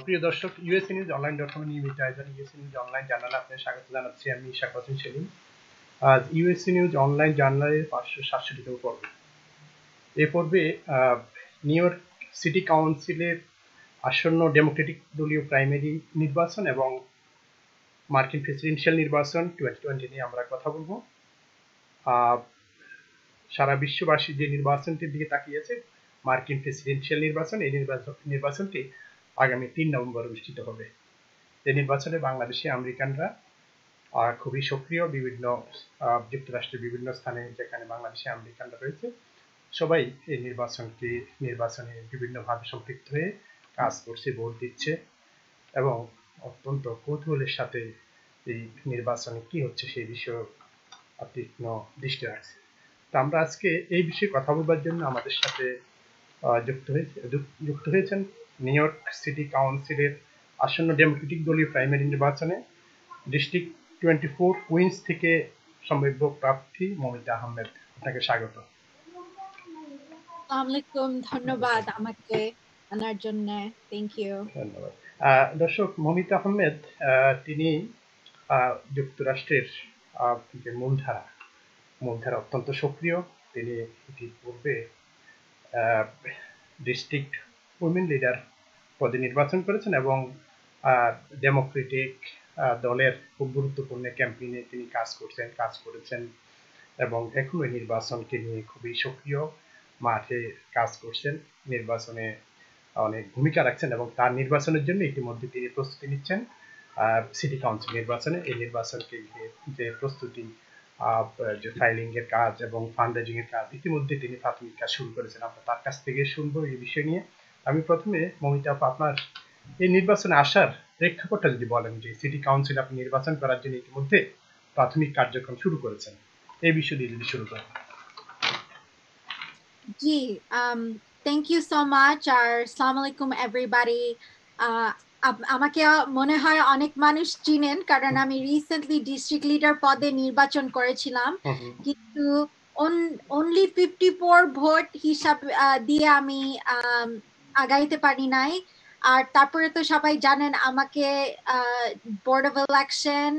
প্রিয় দর্শক, UsaNewsOnline.com নিয়মিত আয়োজন UsaNewsOnline জার্নালে আপনাদের স্বাগত জানাচ্ছি। আমি শাকাত হোসেন সেলিম। আজ UsaNewsOnline জার্নালের 567তম পর্ব। এই পর্বে নিউ ইয়র্ক সিটি কাউন্সিলের আসন্ন ডেমোক্রেটিক দলীয় প্রাইমারি নির্বাচন এবং মার্কিন প্রেসিডেন্সিয়াল নির্বাচন 2020 নিয়ে আমরা কথা বলবো। সারা বিশ্ববাসী যে নির্বাচনটির দিকে তাকিয়েছে, মার্কিন প্রেসিডেন্সিয়াল নির্বাচন, এই নির্বাচনটি আগামী 3 নভেম্বর অনুষ্ঠিত হবে। এই নির্বাচনে বাংলাদেশি আমেরিকানরা খুবই সক্রিয়। বিভিন্ন যুক্তরাষ্ট্রের বিভিন্ন স্থানে যেখানে বাংলাদেশি আমেরিকানরা রয়েছে, সবাই এই নির্বাচনে বিভিন্নভাবে সম্পৃক্ত হয়ে কাজ করছে, ভোট দিচ্ছে এবং অত্যন্ত কৌতূহলের সাথে এই নির্বাচনে কি হচ্ছে সেই বিষয়ে তীক্ষ্ণ দৃষ্টি রাখছে। তো আমরা আজকে এই বিষয়ে কথা বলবার জন্য আমাদের সাথে যুক্ত হয়েছেন নিউ ইয়র্ক সিটি কাউন্সিলের আসন্ন ডেমোক্রেটিক দলীয় প্রাইমারি নির্বাচনে ডিস্ট্রিক্ট 24 কুইন্স থেকে সম্ভাব্য প্রার্থী মমিতা আহমেদ। আপনাকে স্বাগত। আসসালামু আলাইকুম, ধন্যবাদ আমাকে আনার জন্য। Thank you. ধন্যবাদ। দর্শক, মমিতা আহমেদ তিনি যুক্তরাষ্ট্রের যে মূলধারা অত্যন্ত সক্রিয়। তিনি ইতিপূর্বে ডিস্ট্রিক্ট উইমেন লিডার পদে নির্বাচন করেছেন এবং ডেমোক্রেটিক দলের খুব গুরুত্বপূর্ণ ক্যাম্পেইনে তিনি কাজ করেছেন এবং এখনো নির্বাচনকে নিয়ে খুবই সক্রিয় মাঠে কাজ করছেন, নির্বাচনে অনেক ভূমিকা রাখছেন এবং তার নির্বাচনের জন্য ইতিমধ্যে তিনি প্রস্তুতি নিচ্ছেন। সিটি কাউন্সিল নির্বাচনে এই নির্বাচনকে যে প্রস্তুতি, যে ফাইলিং এর কাজ এবং ফান্ডরেজিং এর কাজ ইতিমধ্যে তিনি প্রাথমিক কাজ শুরু করেছেন। আমরা তার কাছ থেকে শুনবো এই বিষয় নিয়ে। আমি প্রথমে মমিতা আপা, আপনার এই নির্বাচনে আসার প্রেক্ষাপটটা যদি বলেন, যে সিটি কাউন্সিল আপনি নির্বাচন করার জন্য ইতিমধ্যে প্রাথমিক কার্যক্রম শুরু করেছেন, এই বিষয় দিয়ে যদি শুরু করেন। জি, থ্যাংক ইউ সো মাচ। আর আসসালামু আলাইকুম এভরিবডি। আমাকে মনে হয় অনেক মানুষ চিনেন, কারণ আমি রিসেন্টলি ডিস্ট্রিক্ট লিডার পদে নির্বাচন করেছিলাম, কিন্তু অনলি 54 ভোট হিসাব দিয়ে আমি আগাইতে পারি নাই। আর তারপরে তো সবাই জানেন আমাকে বোর্ড অফ ইলেকশন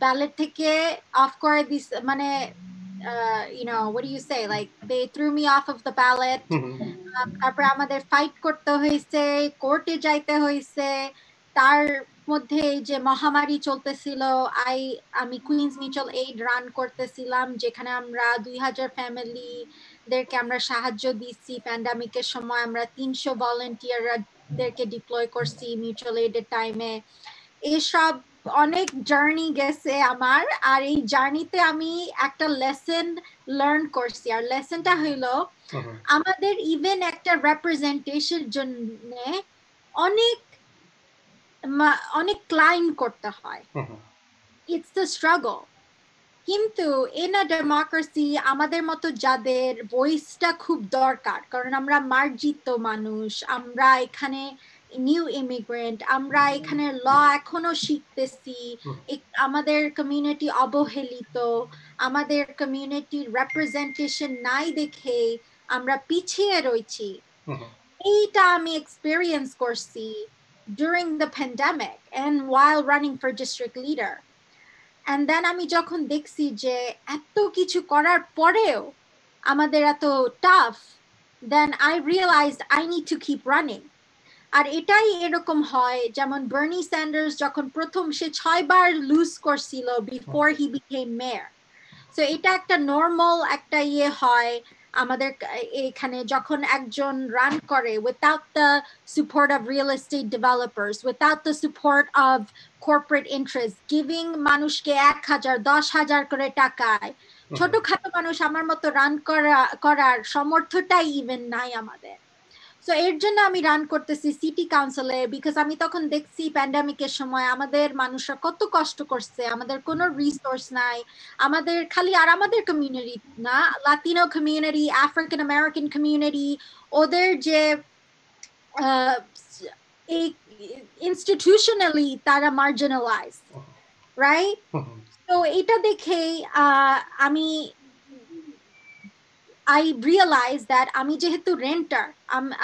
ব্যালট থেকে অফ করে দিস, মানে what do you say, like they threw me off of the ballot. তারপরে আমাদের ফাইট করতে হয়েছে, কোর্টে যাইতে হয়েছে। তার মধ্যে এই যে মহামারী চলতেছিল, আমি কুইন্স মিউচুয়াল এইড রান করতেছিলাম, যেখানে আমরা 2000 ফ্যামিলিদেরকে আমরা সাহায্য দিচ্ছি। প্যান্ডামিকের সময় আমরা 300 ভলান্টিয়ারদেরকে ডিপ্লয় করছি মিউচুয়াল এইডের টাইমে। এসব অনেক জার্নি গেছে আমার, আর এই জার্নিতে আমি একটা লেসন লার্ন করছি। আর লেসনটা হইলো, আমাদের ইভেন একটা রিপ্রেজেন্টেশন জন্য অনেক ক্লাইম করতে হয়। It's the struggle. কিন্তু ইন আ ডেমোক্রেসি আমাদের মতো যাদের ভয়েসটা খুব দরকার, কারণ আমরা মার্জিত মানুষ, আমরা এখানে নিউ ইমিগ্রেন্ট, আমরা এখানে ল এখনো শিখতেছি, আমাদের কমিউনিটি অবহেলিত, আমাদের কমিউনিটির রিপ্রেজেন্টেশন নাই দেখে আমরা পিছিয়ে রয়েছি। এইটা আমি এক্সপেরিয়েন্স করছি during the pandemic and while running for district leader. And then আমি যখন দেখছি যে এত কিছু করার পরেও আমাদের এত tough, then I realized I need to keep running. আর এটাই এরকম হয়, যেমন বার্নি স্যান্ডার্স যখন প্রথম সে 6 বার লুজ করছিল before he became mayor. So এটা একটা নর্মাল একটা হয় আমাদের এখানে, যখন একজন রান করে without the support of real estate developers, without the support of corporate interests, giving মানুষকে 1000 10,000 করে টাকায়, ছোটখাটো মানুষ আমার মতো রান করার সামর্থ্যটাই ইভেন নাই আমাদের। সো এর জন্য আমি রান করতেছি সিটি কাউন্সিলে, বিকজ আমি তখন দেখছি প্যান্ডামিকের সময় আমাদের মানুষরা কত কষ্ট করছে, আমাদের কোনো রিসোর্স নাই, আমাদের খালি আর আমাদের কমিউনিটি না, Latino community, African American community, ওদের যে এই ইনস্টিটিউশনালি তারা মার্জিনালাইজ, রাইট? তো এটা দেখে আমি I realized that আমি যেহেতু রেন্টার,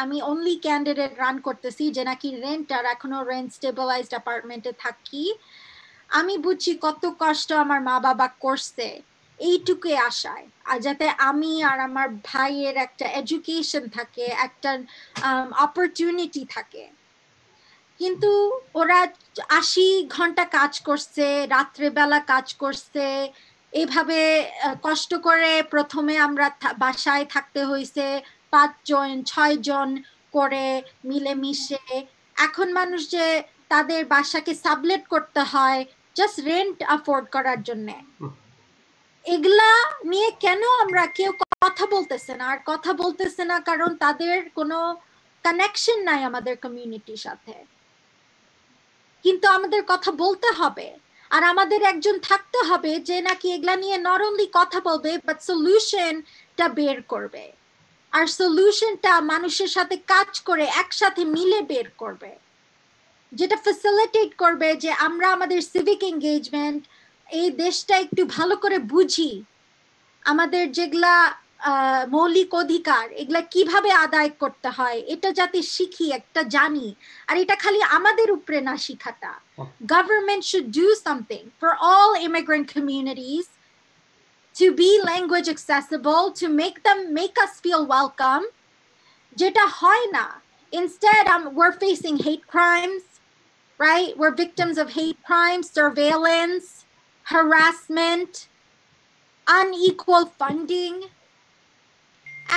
আমি only candidate রান করতেছি যে নাকি রেন্টার, এখনো রেন্ট স্টেবিলাইজড অ্যাপার্টমেন্টে থাকি। আমি বুঝছি কত কষ্ট আমার মা বাবা করছে এইটুকুই আশায়, আর যাতে আমি আর আমার ভাইয়ের একটা এডুকেশন থাকে, একটা অপরচুনিটি থাকে। কিন্তু ওরা 80 ঘন্টা কাজ করছে, রাত্রেবেলা কাজ করছে, এইভাবে কষ্ট করে প্রথমে আমরা বাসায় থাকতে হয়েছে 5 জন 6 জন করে মিলেমিশে। এখন মানুষ যে তাদের বাসাকে সাবলেট করতে হয় জাস্ট রেন্ট অ্যাফোর্ড করার জন্য, এগুলা নিয়ে কেন আমরা কেউ কথা বলতেছে না? আর কথা বলতেছে না কারণ তাদের কোনো কানেকশন নাই আমাদের কমিউনিটির সাথে। কিন্তু আমাদের কথা বলতে হবে, আর আমাদের একজন থাকতে হবে যে নাকি এগুলা নিয়ে নট অনলি কথা বলবে বাট সলিউশনটা বের করবে, আর সলিউশনটা মানুষের সাথে কাজ করে একসাথে মিলে বের করবে, যেটা ফ্যাসিলিটেট করবে যে আমরা আমাদের সিভিক এঙ্গেজমেন্ট এই দেশটা একটু ভালো করে বুঝি, আমাদের যেগুলা মৌলিক অধিকার এগুলা কিভাবে আদায় করতে হয় এটা যাতে শিখি, একটা জানি। আর এটা খালি আমাদের উপরে না শিখাটা, government should do something for all immigrant communities to be language accessible, to make us feel welcome, যেটা হয় না। Instead we're facing hate crimes, right? We're victims of hate crimes, surveillance, harassment, unequal funding,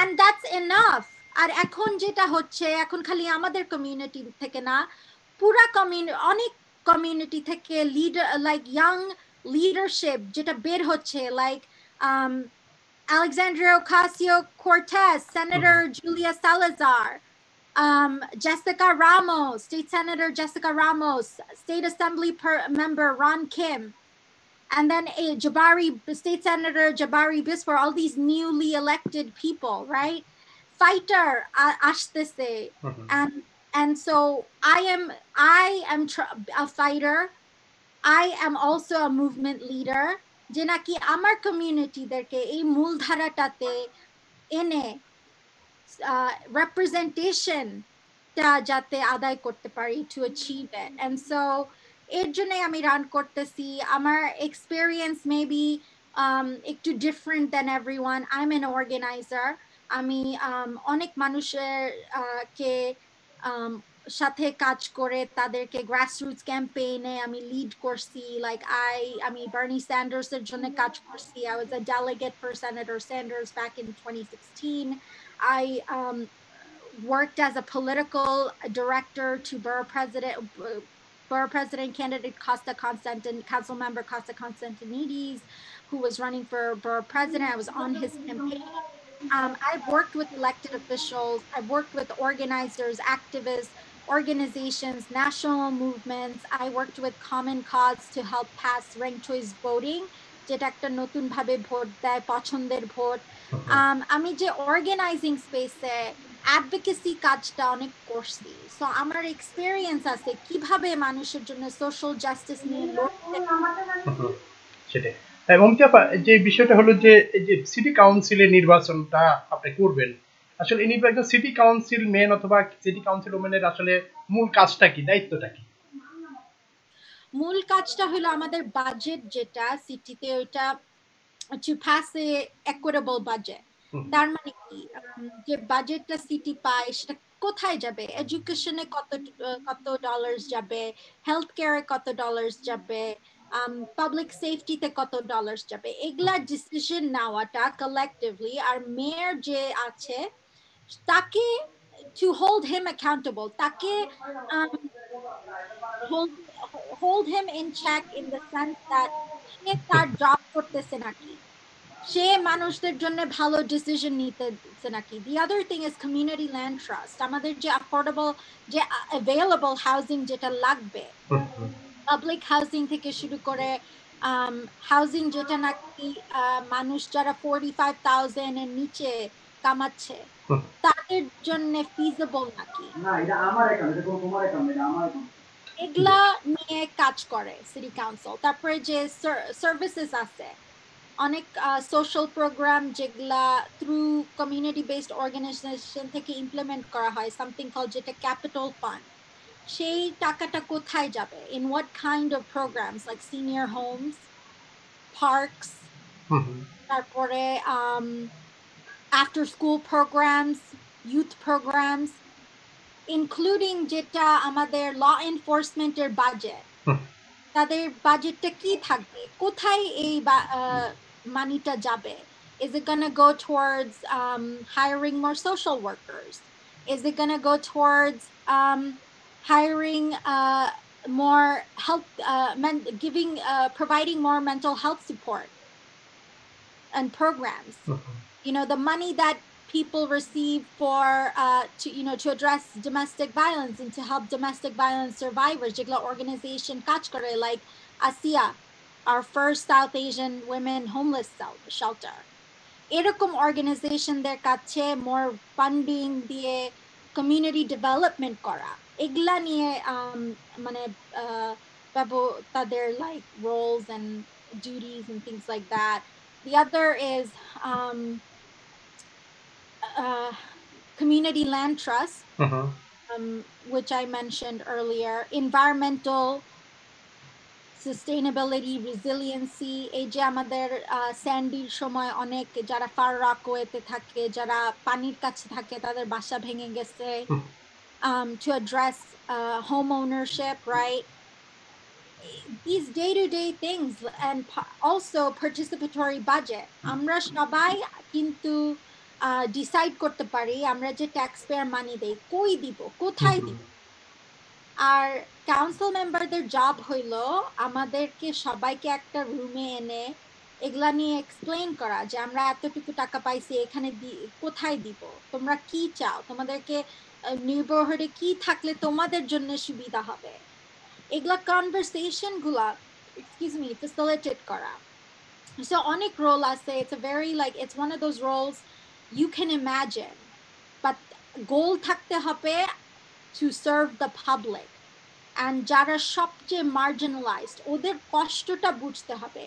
and that's enough. আর এখন যেটা হচ্ছে, এখন খালি আমাদের community থেকে না, পুরা অনেক কমিউনিটি থেকে লিডার, লাইক ইয়াং লিডারশিপ যেটা বের হচ্ছে, like Alexandria Ocasio-Cortez, Senator Julia Salazar, Jessica Ramos, State Senator Jessica Ramos, State Assembly Member Ron Kim, and then State Senator Jabari Biswar, all these newly elected people, right? Fighter ashtese, and so I am a fighter. I am also a movement leader. যে নাকি আমার কমিউনিটিদেরকে এই মূলধারাটাতে এনে representation-টা যাতে আদায় করতে পারি to achieve it. And so এর জন্য আমি রান করতেছি। আমার experience maybe একটু different than everyone. I'm an organizer. আমি অনেক মানুষের কে সাথে কাজ করে তাদেরকে grassroots campaign-এ আমি lead করছি, like আমি Bernie Sanders-এর জন্য কাজ করছি। I was a delegate for Senator Sanders back in 2016. I worked as a political director to borough president candidate Costa Constantin, council member Costa Constantinides, who was running for borough president. I was on his campaign. I've worked with elected officials. I've worked with organizers, activists, organizations, national movements. I worked with Common Cause to help pass ranked choice voting, যেটা একটা নতুন ভাবে vote দেয়, পছন্দের vote. আমি যে organising স্পেসে advocacy কাজটা অনেক করছি, সো আমার এক্সপেরিয়েন্স আছে কিভাবে মানুষের জন্য সোশ্যাল জাস্টিস নিয়ে লড়তে। সেটাই। এবং যে বিষয়টা হলো যে এই যে সিটি কাউন্সিলের নির্বাচনটা আপনি করবেন, আসলে এই নির্বাচন সিটি কাউন্সিল মেন অথবা সিটি কাউন্সিল ওমেনের আসলে মূল কাজটা কি, দায়িত্বটা কি? মূল কাজটা হলো আমাদের বাজেট যেটা সিটিতে, ওইটা to pass a equitable budget. তার মানে কি, যে বাজেটটা সিটি পায় সেটা কোথায় যাবে, এডুকেশনে কত ডলার্স যাবে, হেলথ কেয়ারে কত ডলার্স যাবে, পাবলিক সেফটিতে কত ডলার্স যাবে, এগুলা ডিসিশন নেওয়াটা কালেক্টিভলি, আর মেয়র যে আছে তাকে to hold him accountable, তাকে hold him in check in the sense that সে তার জব করতেছে নাকি, সে মানুষদের জন্য ভালো ডিসিশন নিতেছে নাকি। The other thing is community land trust, আমাদের যে affordable, যে available housing যেটা লাগবে, পাবলিক হাউজিং থেকে শুরু করে হাউজিং যেটা নাকি মানুষ যারা 45,000 এর নিচে কামাচ্ছে তাদের জন্য ফিজিবল নাকি, এগুলা নিয়ে কাজ করে সিটি কাউন্সিল। তারপরে যে সার্ভিসেস আছে, অনেক সোশ্যাল প্রোগ্রাম যেগুলা থ্রু কমিউনিটি বেসড অর্গানাইজেশন থেকে ইমপ্লিমেন্ট করা হয়, সামথিং কল যেটা ক্যাপিটাল ফান্ড, সেই টাকাটা কোথায় যাবে, in what kind of programs like senior homes, parks, তারপরে after school programs, youth programs, including যেটা আমাদের ল এনফোর্সমেন্টের বাজেট, তাদের বাজেটটা কি থাকবে, কোথায় এই মানিটা যাবে? Is it going to go towards hiring more social workers? Is it going to go towards hiring more health, providing more mental health support and programs? You know, the money that people receive for to address domestic violence and to help domestic violence survivors, যেগুলো organization কাজ করে, like ASIA, our first South Asian women homeless shelter, এরকম organizationদের কাছে more funding দিয়ে community development করা, এগুলা নিয়ে মানে তাদের like roles and duties and things like that. The other is community land trust, which I mentioned earlier, environmental sustainability, resiliency, এই যে আমাদের স্যান্ডির সময় অনেক যারা ফার রকওয়েতে থাকে, যারা পানির কাছে থাকে, তাদের বাসা ভেঙে গেছে, to address home ownership, right? These day-to-day things, and also participatory budget. আমরা সবাই কিন্তু ডিসাইড করতে পারি আমরা যে ট্যাক্স পেয়ার মানি দেই কই দিব, কোথায় দিব। আর কাউন্সিল মেম্বারদের জব হইলো আমাদেরকে সবাইকে একটা রুমে এনে এগুলা নিয়ে এক্সপ্লেইন করা যে আমরা এতটুকু টাকা পাইছি, এখানে কোথায় দিব, তোমরা কি চাও, তোমাদেরকে নেইবারহুডে কি থাকলে তোমাদের জন্য সুবিধা হবে, এগুলা কনভারসেশন গুলা ফেসিলিটেট করা। So অনেক রোল আছে, it's a very like it's one of those roles you can imagine, but goal থাকতে হবে to serve the public, and যারা সবচেয়ে marginalized ওদের কষ্টটা বুঝতে হবে।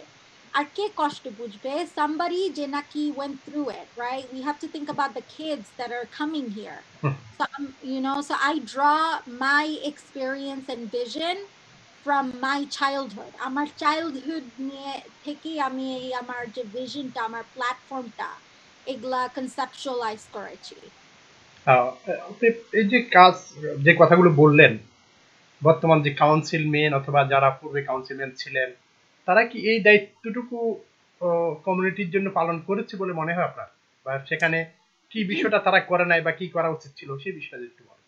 আর কে কষ্ট বুঝবে? Somebody যে নাকি went through it, right? We have to think about the kids that are coming here. So so I draw my experience and vision from my childhood. আমার চাইল্ডহুড নিয়ে থেকে আমি এই আমার যে ভিশনটা, আমার প্ল্যাটফর্মটা এগুলা কনসেপচুয়ালাইজ করেছি। এই যে কাজ যে কথাগুলো বললেন, বর্তমান যে কাউন্সিলম্যান অথবা যারা পূর্বে কাউন্সিলম্যান ছিলেন, তারা কি এই দায়িত্বটুকু কমিউনিটির জন্য পালন করেছে বলে মনে হয় আপনার? বা সেখানে কি বিষয়টা তারা করে নাই বা কি করা উচিত ছিল সেই বিষয়টা একটু বলেন।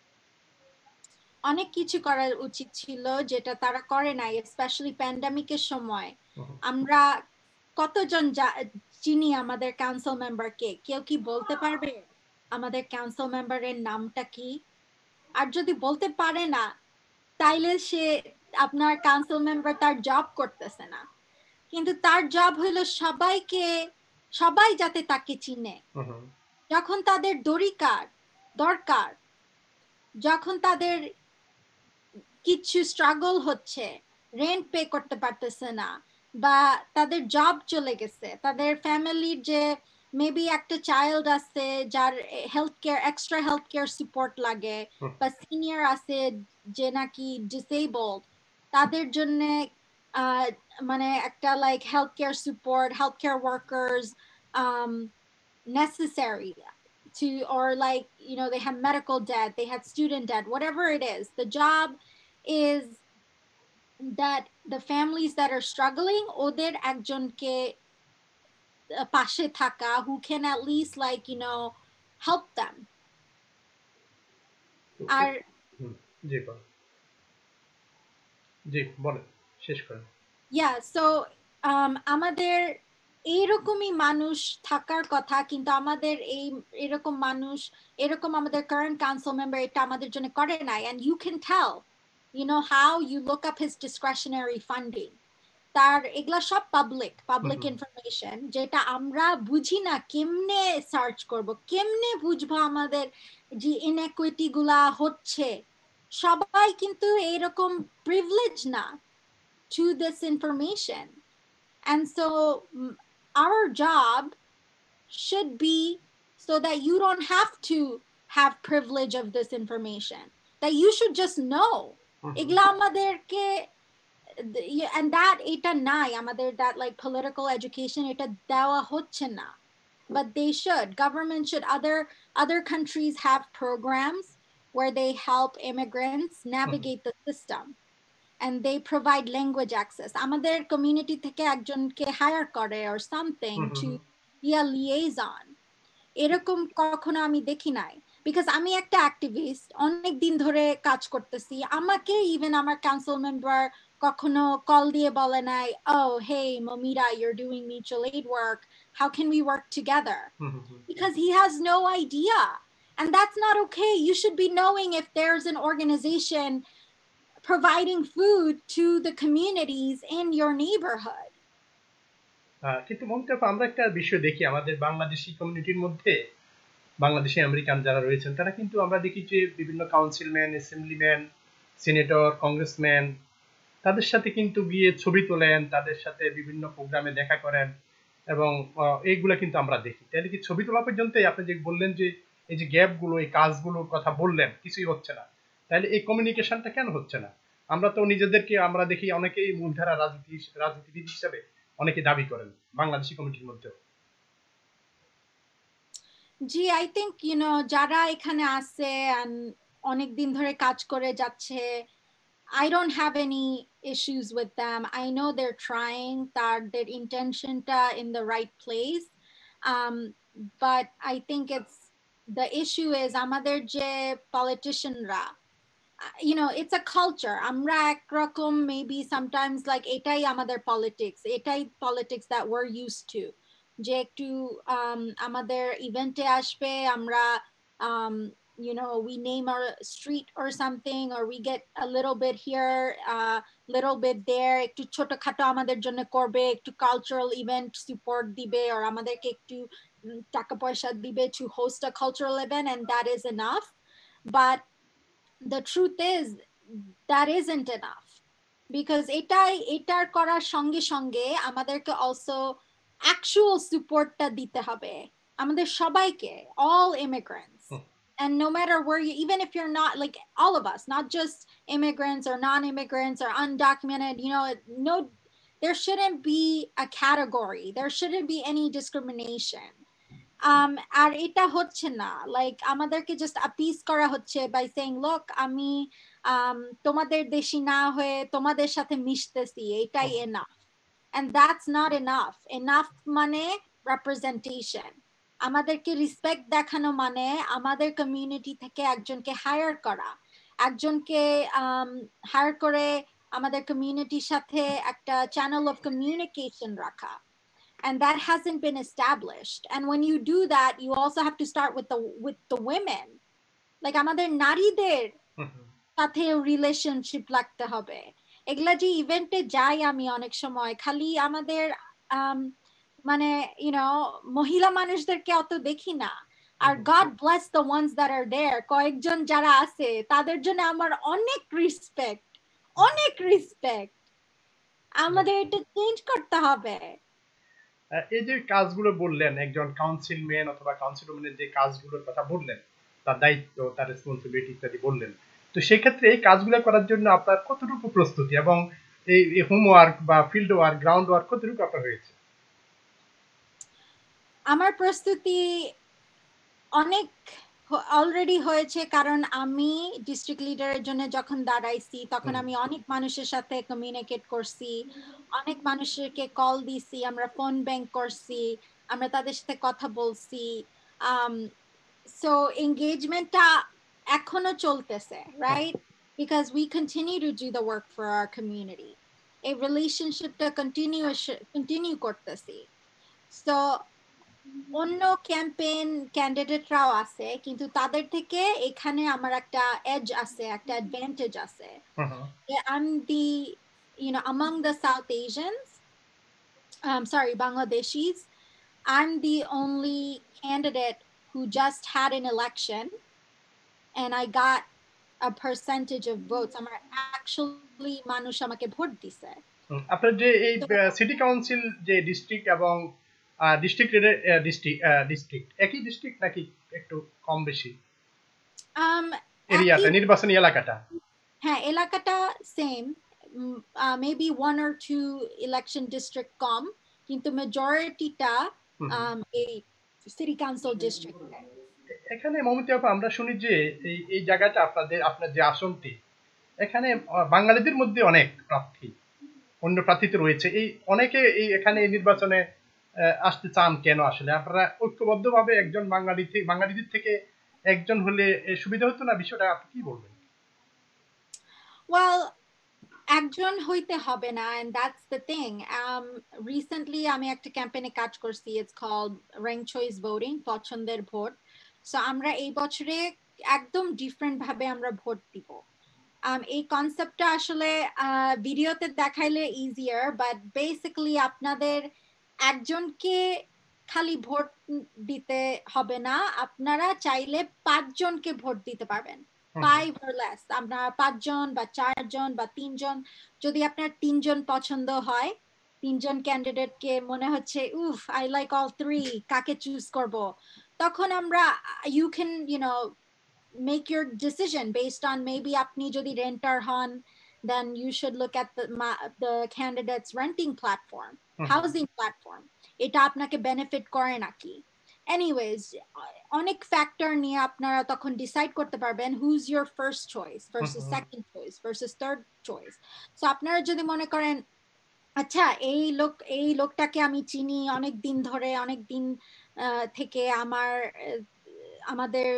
অনেক কিছু করা উচিত ছিল যেটা তারা করে নাই, স্পেশালি প্যান্ডেমিকের সময়। আমরা কতজন চিনি আমাদের কাউন্সিল মেম্বারকে? কেউ কি বলতে পারবে আমাদের কাউন্সিল মেম্বারের নামটা কি? আর যদি বলতে পারে না, তাইলে সে আপনার কাউন্সিল মেম্বার তার জব করতেছে না। কিন্তু তার জব হলো সবাই যাতে তাকে চিনে, যখন তাদের দরকার, যখন তাদের কিছু স্ট্রাগল হচ্ছে, রেন্ট পে করতে পারতেছে না, বা তাদের জব চলে গেছে, তাদের ফ্যামিলির যে মেবি একটা চাইল্ড আছে যার এক্সট্রা হেলথ কেয়ার সাপোর্ট লাগে, বা সিনিয়র আছে যে নাকি ডিসেবলড, তাদের জন্য মানে একটা like health care support, health care workers necessary to, or like they have medical debt, they had student debt, whatever it is. The job is that the families that are struggling, ওদের একজনকে পাশে থাকা, who can at least like help them. আর জি বলেন, শেষ করেন। yeah, so আমাদের এইরকমই মানুষ থাকার কথা, কিন্তু আমাদের এরকম মানুষ, এরকম আমাদের কারেন্ট কাউন্সিল মেম্বার এটা আমাদের জন্য করে নাই। and you can tell, how you look up his discretionary funding, তার এগুলা সব পাবলিক ইনফরমেশন, যেটা আমরা বুঝি না কেমনে সার্চ করব, কেমনে বুঝবো আমাদের যে ইনইকুইটি গুলা হচ্ছে। সবাই কিন্তু এরকম প্রিভিলেজ না to this information, and so our job should be so that you don't have to have privilege of this information, that you should just know. Egla amaderke, and that eta nai amader, that like political education eta dewa hocche na, but they should. Government should. Other countries have programs where they help immigrants navigate the system, and they provide language access. Amader community theke ekjonke hire kore or something to be a liaison. এরকম কখনো আমি দেখি নাই, because আমি একটা activist, অনেক দিন ধরে কাজ করতেছি। আমাকে ইভেন আমার কাউন্সিল মেম্বার কখনো কল দিয়ে বলে নাই, oh hey Momira, you're doing mutual aid work, how can we work together? Because he has no idea, and that's not okay. You should be knowing if there's an organization providing food to the communities in your neighborhood. কিন্তু মমতাজ, আমরা একটা বিষয় দেখি আমাদের বাংলাদেশি কমিউনিটির মধ্যে, Bangladeshi American যারা রয়েছেন তারা কিন্তু আমরা দেখি যে বিভিন্ন কাউন্সিলম্যান, অ্যাসেম্বলিম্যান, সিনেটর, কংগ্রেসম্যান তাদের সাথে কিন্তু গিয়ে ছবি তোলেন, তাদের সাথে বিভিন্ন প্রোগ্রামে দেখা করেন, এবং এইগুলা কিন্তু আমরা দেখি। তাহলে কি ছবি তোলা পর্যন্ত আপনি যে বললেন যে এই যে গ্যাপগুলো, এই কাজগুলোর কথা বললেন, কিছুই হচ্ছে না, তাহলে এই কমিউনিকেশনটা কেন হচ্ছে না? আমরা তো নিজেদেরকে আমরা দেখি অনেকেই মূলধারা রাজনীতিবিদ হিসেবে অনেকে দাবি করেন বাংলাদেশি কমিটির মধ্যে। জি, আই থিংক যারা এখানে আছে অনেক দিন ধরে কাজ করে যাচ্ছে, I don't have any issues with them. I know they're trying, that their intention in the right place, but I think the issue is amader je politician ra, it's a culture. Amra ekrokom, maybe sometimes like etai amader politics that we're used to, je ekটু আমাদের ইভেন্টে আসবে, আমরা we name our street or something, or we get a little bit here, little bit there, একটু ছোটখাটো আমাদের জন্য করবে, একটু কালচারাল ইভেন্ট সাপোর্ট দিবে, or আমাদেরকে একটু টাকা পয়সা দিবে to host a cultural event, and that is enough. But the truth is that isn't enough, because এটার করার সঙ্গে সঙ্গে আমাদেরকে also actual supportটা দিতে হবে আমাদের সবাইকে, all immigrants. And no matter where you, even if you're not, like all of us, not just immigrants or non-immigrants or undocumented, no, there shouldn't be a category. There shouldn't be any discrimination. আর এটা হচ্ছে না, like আমাদেরকে just appease করা হচ্ছে by saying, look, আমি তোমাদের দেশি না হয়ে তোমাদের সাথে মিশতেছি, এটাই enough. And that's not enough. Enough মানে representation. আমাদেরকে রেসপেক্ট দেখানো মানে আমাদের কমিউনিটি থেকে একজনকে হায়ার করা, একজনকে হায়ার করে আমাদের কমিউনিটির সাথে একটা চ্যানেল অফ কমিউনিকেশন রাখা, and that hasn't been established. And when you do that, you also have to start with the women, like আমাদের নারীদের সাথে রিলেশনশিপ রাখতে হবে। এগুলা যে ইভেন্টে যাই আমি অনেক সময় খালি আমাদের মানে মহিলা মানুষদেরকে অত দেখি না, আর God bless the ones that are there, কয়েকজন যারা আছে তাদের জন্য আমার অনেক রেসপেক্ট। আমাদের এটা চেঞ্জ করতে হবে। এই যে কাজগুলো বললেন, একজন কাউন্সিলম্যান অথবা কাউন্সিলম্যানের যে কাজগুলোর কথা বললেন, তার দায়িত্ব, তার রেসপন্সিবিলিটি ইত্যাদি বললেন, তো সেক্ষেত্রে এই কাজগুলো করার জন্য আপনার কতটুকু প্রস্তুতি এবং এই হোমওয়ার্ক বা ফিল্ড ওয়ার্ক, গ্রাউন্ড ওয়ার্ক কতটুকু আপনার হয়েছে? আমার প্রস্তুতি অনেক অলরেডি হয়েছে, কারণ আমি ডিস্ট্রিক্ট লিডারের জন্য যখন দাঁড়াইছি তখন আমি অনেক মানুষের সাথে কমিউনিকেট করছি, অনেক মানুষকে কল দিছি, আমরা ফোন ব্যাংক করছি, আমরা তাদের সাথে কথা বলছি। সো এঙ্গেজমেন্টটা এখনো চলতেছে, right? Because we continue to do the work for our community, এই রিলেশনশিপটা কন্টিনিউ করতেছি। সো অন্য ক্যাম্পেইন ক্যান্ডিডেটরাও আছে, কিন্তু তাদের থেকে এখানে আমার একটা এজ আছে, একটা অ্যাডভান্টেজ আছে। I'm the among the South Asians, Bangladeshis, I'm the only candidate who just had an election and I got a percentage of votes. আমার actually মানুষ আমাকে ভোট দিছে। আপনার যে এই সিটি কাউন্সিল যে ডিস্ট্রিক্ট এবং ডিস্ট্রিক্ট ডিস্ট্রিক্ট একই ডিস্ট্রিক্ট নাকি একটু কম বেশি এরিয়াটা নির্বাচনী এলাকাটা? হ্যাঁ, এলাকাটা same, maybe 1 or 2 election district কম, কিন্তু মেজরিটিটা এই সিটি কাউন্সিল ডিস্ট্রিক্ট। এখানে মমিতা আপা আমরা শুনি যে এই জায়গাটা আপনার যে আসনটি, এখানে বাঙালিদের মধ্যে অনেক প্রার্থী, অন্য প্রার্থী তো রয়েছে, এই অনেকে এই এখানে নির্বাচনে আসতে চান কেন? আসলে আপনারা ঐক্যবদ্ধভাবে একজন বাঙালিদের থেকে একজন হলে সুবিধা হতো না? বিষয়টা আপনি কি বলবেন? Well, একজন হইতে হবে না, and that's the thing. Recently আমি একটা ক্যাম্পেইনে কাজ করছি, it's called ranked choice voting, পছন্দের ভোট। সো আমরা এই বছরে একদম ডিফারেন্ট ভাবে আমরা ভোট দিব। এই কনসেপ্টটা আসলে ভিডিওতে দেখাইলে ইজিয়ার, বাট বেসিক্যালি আপনাদের একজনকে খালি ভোট দিতে হবে না, আপনারা চাইলে 5 জনকে ভোট দিতে পারবেন, 5 or less। আমরা 5 জন বা 4 জন বা 3 জন, যদি আপনার 3 জন পছন্দ হয়, 3 জন ক্যান্ডিডেটকে মনে হচ্ছে উফ আই লাইক অল 3, কাকে চুজ করব, তখন আমরা you can make your decision based on maybe apni jodi renter hon, then you should look at the candidates renting platform, housing platform, eta apnake benefit kore naki। anyways, onek factor niye apnara tokhon decide korte parben who's your first choice versus second choice versus third choice। so apnara jodi mone koren আচ্ছা এই লোকটাকে আমি চিনি অনেক দিন ধরে, অনেক দিন থেকে আমাদের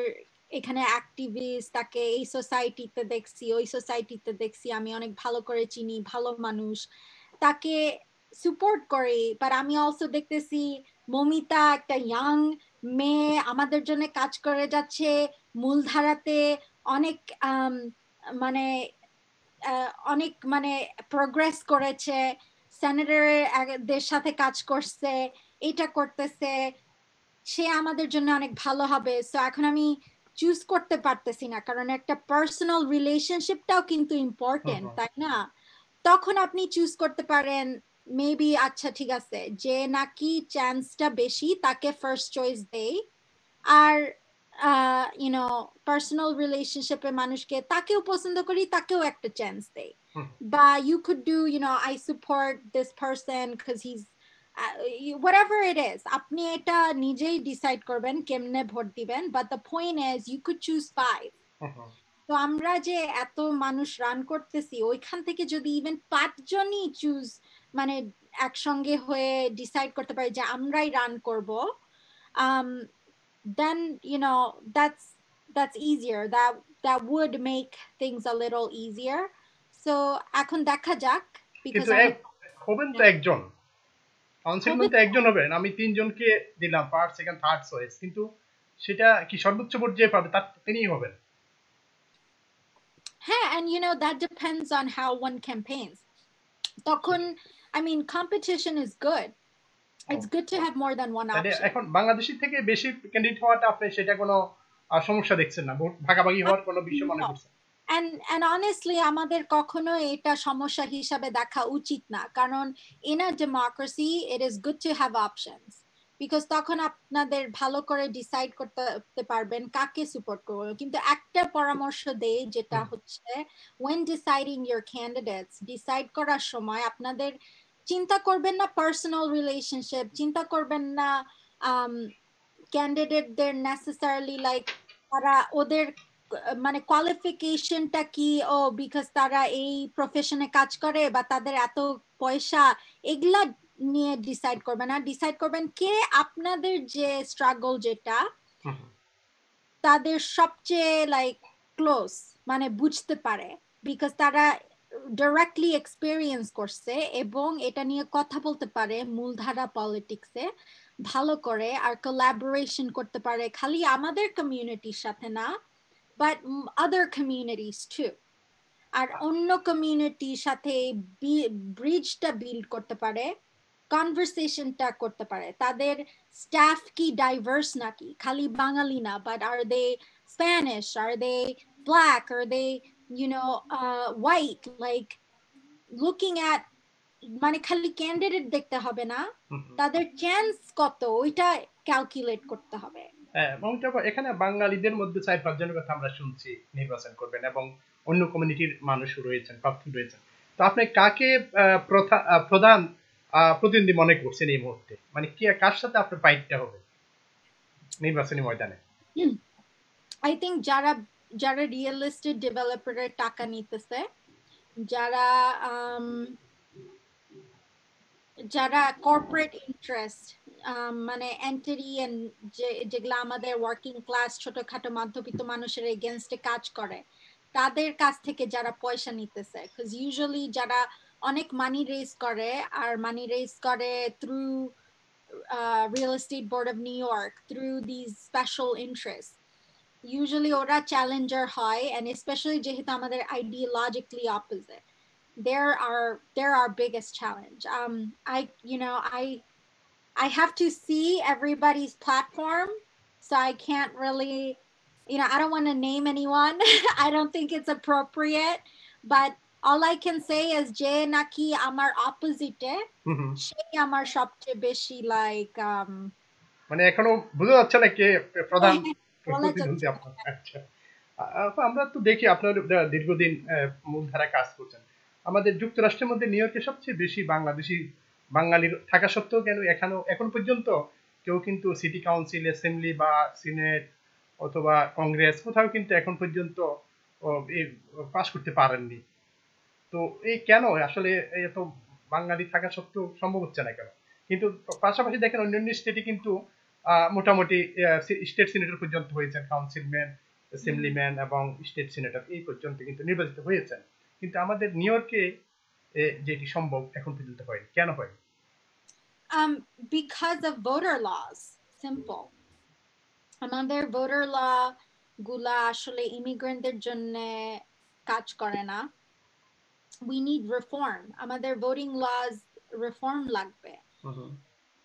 এখানে অ্যাক্টিভিস্ট, তাকে এই সোসাইটিতে দেখছি ওই সোসাইটিতে দেখছি, আমি অনেক ভালো করে চিনি, ভালো মানুষ, তাকে সাপোর্ট করি। বাট আমি অলসো দেখতেছি মমিতা একটা ইয়াং মেয়ে, আমাদের জন্য কাজ করে যাচ্ছে, মূলধারাতে অনেক মানে অনেক প্রোগ্রেস করেছে, সেনেটরদের সাথে কাজ করছে, এটা করতেছে, সে আমাদের জন্য অনেক ভালো হবে। সো এখন আমি চুজ করতে পারতেছি না, কারণ একটা পার্সোনাল রিলেশনশিপটাও কিন্তু ইম্পর্টেন্ট, তাই না? তখন আপনি চুজ করতে পারেন মেবি আচ্ছা ঠিক আছে, যে নাকি চান্সটা বেশি তাকে ফার্স্ট চয়েস দেই, আর পার্সোনাল রিলেশনশিপে মানুষকে তাকেও পছন্দ করি, তাকেও একটা চান্স দেই। বা you could do I support this person because he is whatever it is, আপনি এটা নিজেই ডিসাইড করবেন কেমনে ভোট দিবেন, but the point is you could choose 5। তো আমরা যে এত মানুষ রান করতেছি, ওইখান থেকে যদি ইভেন 5 জনই চুজ একসঙ্গে হয়ে ডিসাইড করতে পারি যে আমরাই রান করব, then that's easier, that would make things a little easier। so এখন দেখা যাক, কিন্তু হবেন তো একজন কাউন্সিলর তো একজন হবেন, আমি 3 জনকে দিলাম ফার্স্ট সেকেন্ড থার্ড চয়েস, কিন্তু সেটা কি সর্বোচ্চ ভোট যে পাবে তার তিনিই হবেন? হ্যাঁ, and that depends on how one campaigns। তখন I mean competition is good, it's good to have more than one option। এখন বাংলাদেশী থেকে বেশি ক্যান্ডিডেট হওয়াটা আপনি সেটা কোনো সমস্যা দেখছেন না, ভোট ভাগাভাগি হওয়ার কোনো বিষয় মনে করছেন? and honestly আমাদের কখনো এটা সমস্যা হিসাবে দেখা উচিত না, কারণ in a democracy it is good to have options, because তখন আপনাদের ভালো করে ডিসাইড করতে পারবেন কাকে সাপোর্ট করবেন। কিন্তু একটা পরামর্শ দেই, যেটা হচ্ছে when deciding your candidates, decide করার সময় আপনাদের চিন্তা করবেন না পার্সোনাল রিলেশনশিপ, চিন্তা করবেন না ক্যান্ডিডেটদের নেসেসারিলি লাইক তারা ওদের কোয়ালিফিকেশনটা কি, ও বিকজ তারা এই প্রফেশনে কাজ করে বা তাদের এত পয়সা, এগুলা নিয়ে ডিসাইড করবেন না। ডিসাইড করবেন কে আপনাদের যে স্ট্রাগল যেটা তাদের সবচেয়ে লাইক ক্লোজ, বুঝতে পারে, বিকজ তারা ডাইরেক্টলি এক্সপেরিয়েন্স করছে এবং এটা নিয়ে কথা বলতে পারে মূলধারা পলিটিক্সে ভালো করে, আর কোলাবোরেশন করতে পারে খালি আমাদের কমিউনিটির সাথে না, বাট আদার কমিউনিটিস টু, আর অন্য কমিউনিটির সাথে ব্রিজটা বিল্ড করতে পারে, কনভারসেশনটা করতে পারে। তাদের স্টাফ কি ডাইভার্স নাকি, খালি বাঙালি না, but are they Spanish, are they black, are they white, like looking at মানে খালি ক্যান্ডিডেট দেখতে হবে না, তাদের চান্স কত ওইটা ক্যালকুলেট করতে হবে। এবং এখানে বাঙালিদের মধ্যে 4-5 জনের কথা আমরা শুনছি নির্বাচন করবেন এবং অন্য কমিউনিটির মানুষও রয়েছেন, প্রার্থী রয়েছেন। তো আপনি কাকে প্রধান প্রতিদ্বন্দ্বী মনে করছেন এই মুহূর্তে, মানে কি কার সাথে আপনার ফাইটটা হবে নির্বাচনী ময়দানে? আই থিংক যারা যারা রিয়েল এস্টেট ডেভেলপারের টাকা নিতেছে, যারা যারা কর্পোরেট ইন্টারেস্ট মানে এন্ট্রি এন্ড যেগুলো আমাদের ওয়ার্কিং ক্লাস ছোটখাটো মধ্যবিত্ত মানুষের এগেনস্টে কাজ করে, তাদের কাছ থেকে যারা পয়সা নিতেছে, বিকজ ইউজুয়ালি যারা অনেক মানি রেজ করে, আর মানি রেজ করে through real estate board of New York, through these special interests, usually ওরা challenger হয়, and especially যেহেতু আমাদের ideologically opposite, they're our biggest challenge. I have to see everybody's platform, so I can't really, I don't want to name anyone. I don't think it's appropriate, but all I can say is যে নাকি আমার opposite সেই আমার সবচেয়ে বেশি like মানে এখনো বোঝা যাচ্ছে না কে প্রধান প্রতিদ্বন্দ্বী আপনার। আচ্ছা, আমরা তো দেখি আপনার দীর্ঘদিন মূলধারা কাজ করছেন। আমাদের যুক্তরাষ্ট্রের মধ্যে নিউ ইয়র্কে সবচেয়ে বেশি বাংলাদেশি বাঙালির থাকা সত্ত্বেও কেন এখন পর্যন্ত কেউ কিন্তু সিটি কাউন্সিল, অ্যাসেম্বলি বা সিনেট অথবা কংগ্রেস কোথাও কিন্তু এখন পর্যন্ত পাস করতে পারেননি। তো এই কেন আসলে এত বাঙালি থাকা সত্ত্বেও সম্ভব হচ্ছে না কেন? কিন্তু পাশাপাশি দেখেন অন্যান্য স্টেটে কিন্তু মোটামুটি স্টেট সিনেটর পর্যন্ত হয়েছেন, কাউন্সিলম্যান, অ্যাসেম্বলিম্যান এবং স্টেট সিনেটর এই পর্যন্ত কিন্তু নির্বাচিত হয়েছেন। কিন্তু আমাদের নিউ ইয়র্কে যেটি সম্ভব এখন পর্যন্ত হয়নি, কেন হয়? Because of voter laws, simple. আমাদের voter law গুলা আসলে ইমিগ্রেন্টদের জন্য কাজ করে না। We need reform. আমাদের voting laws reform লাগবে।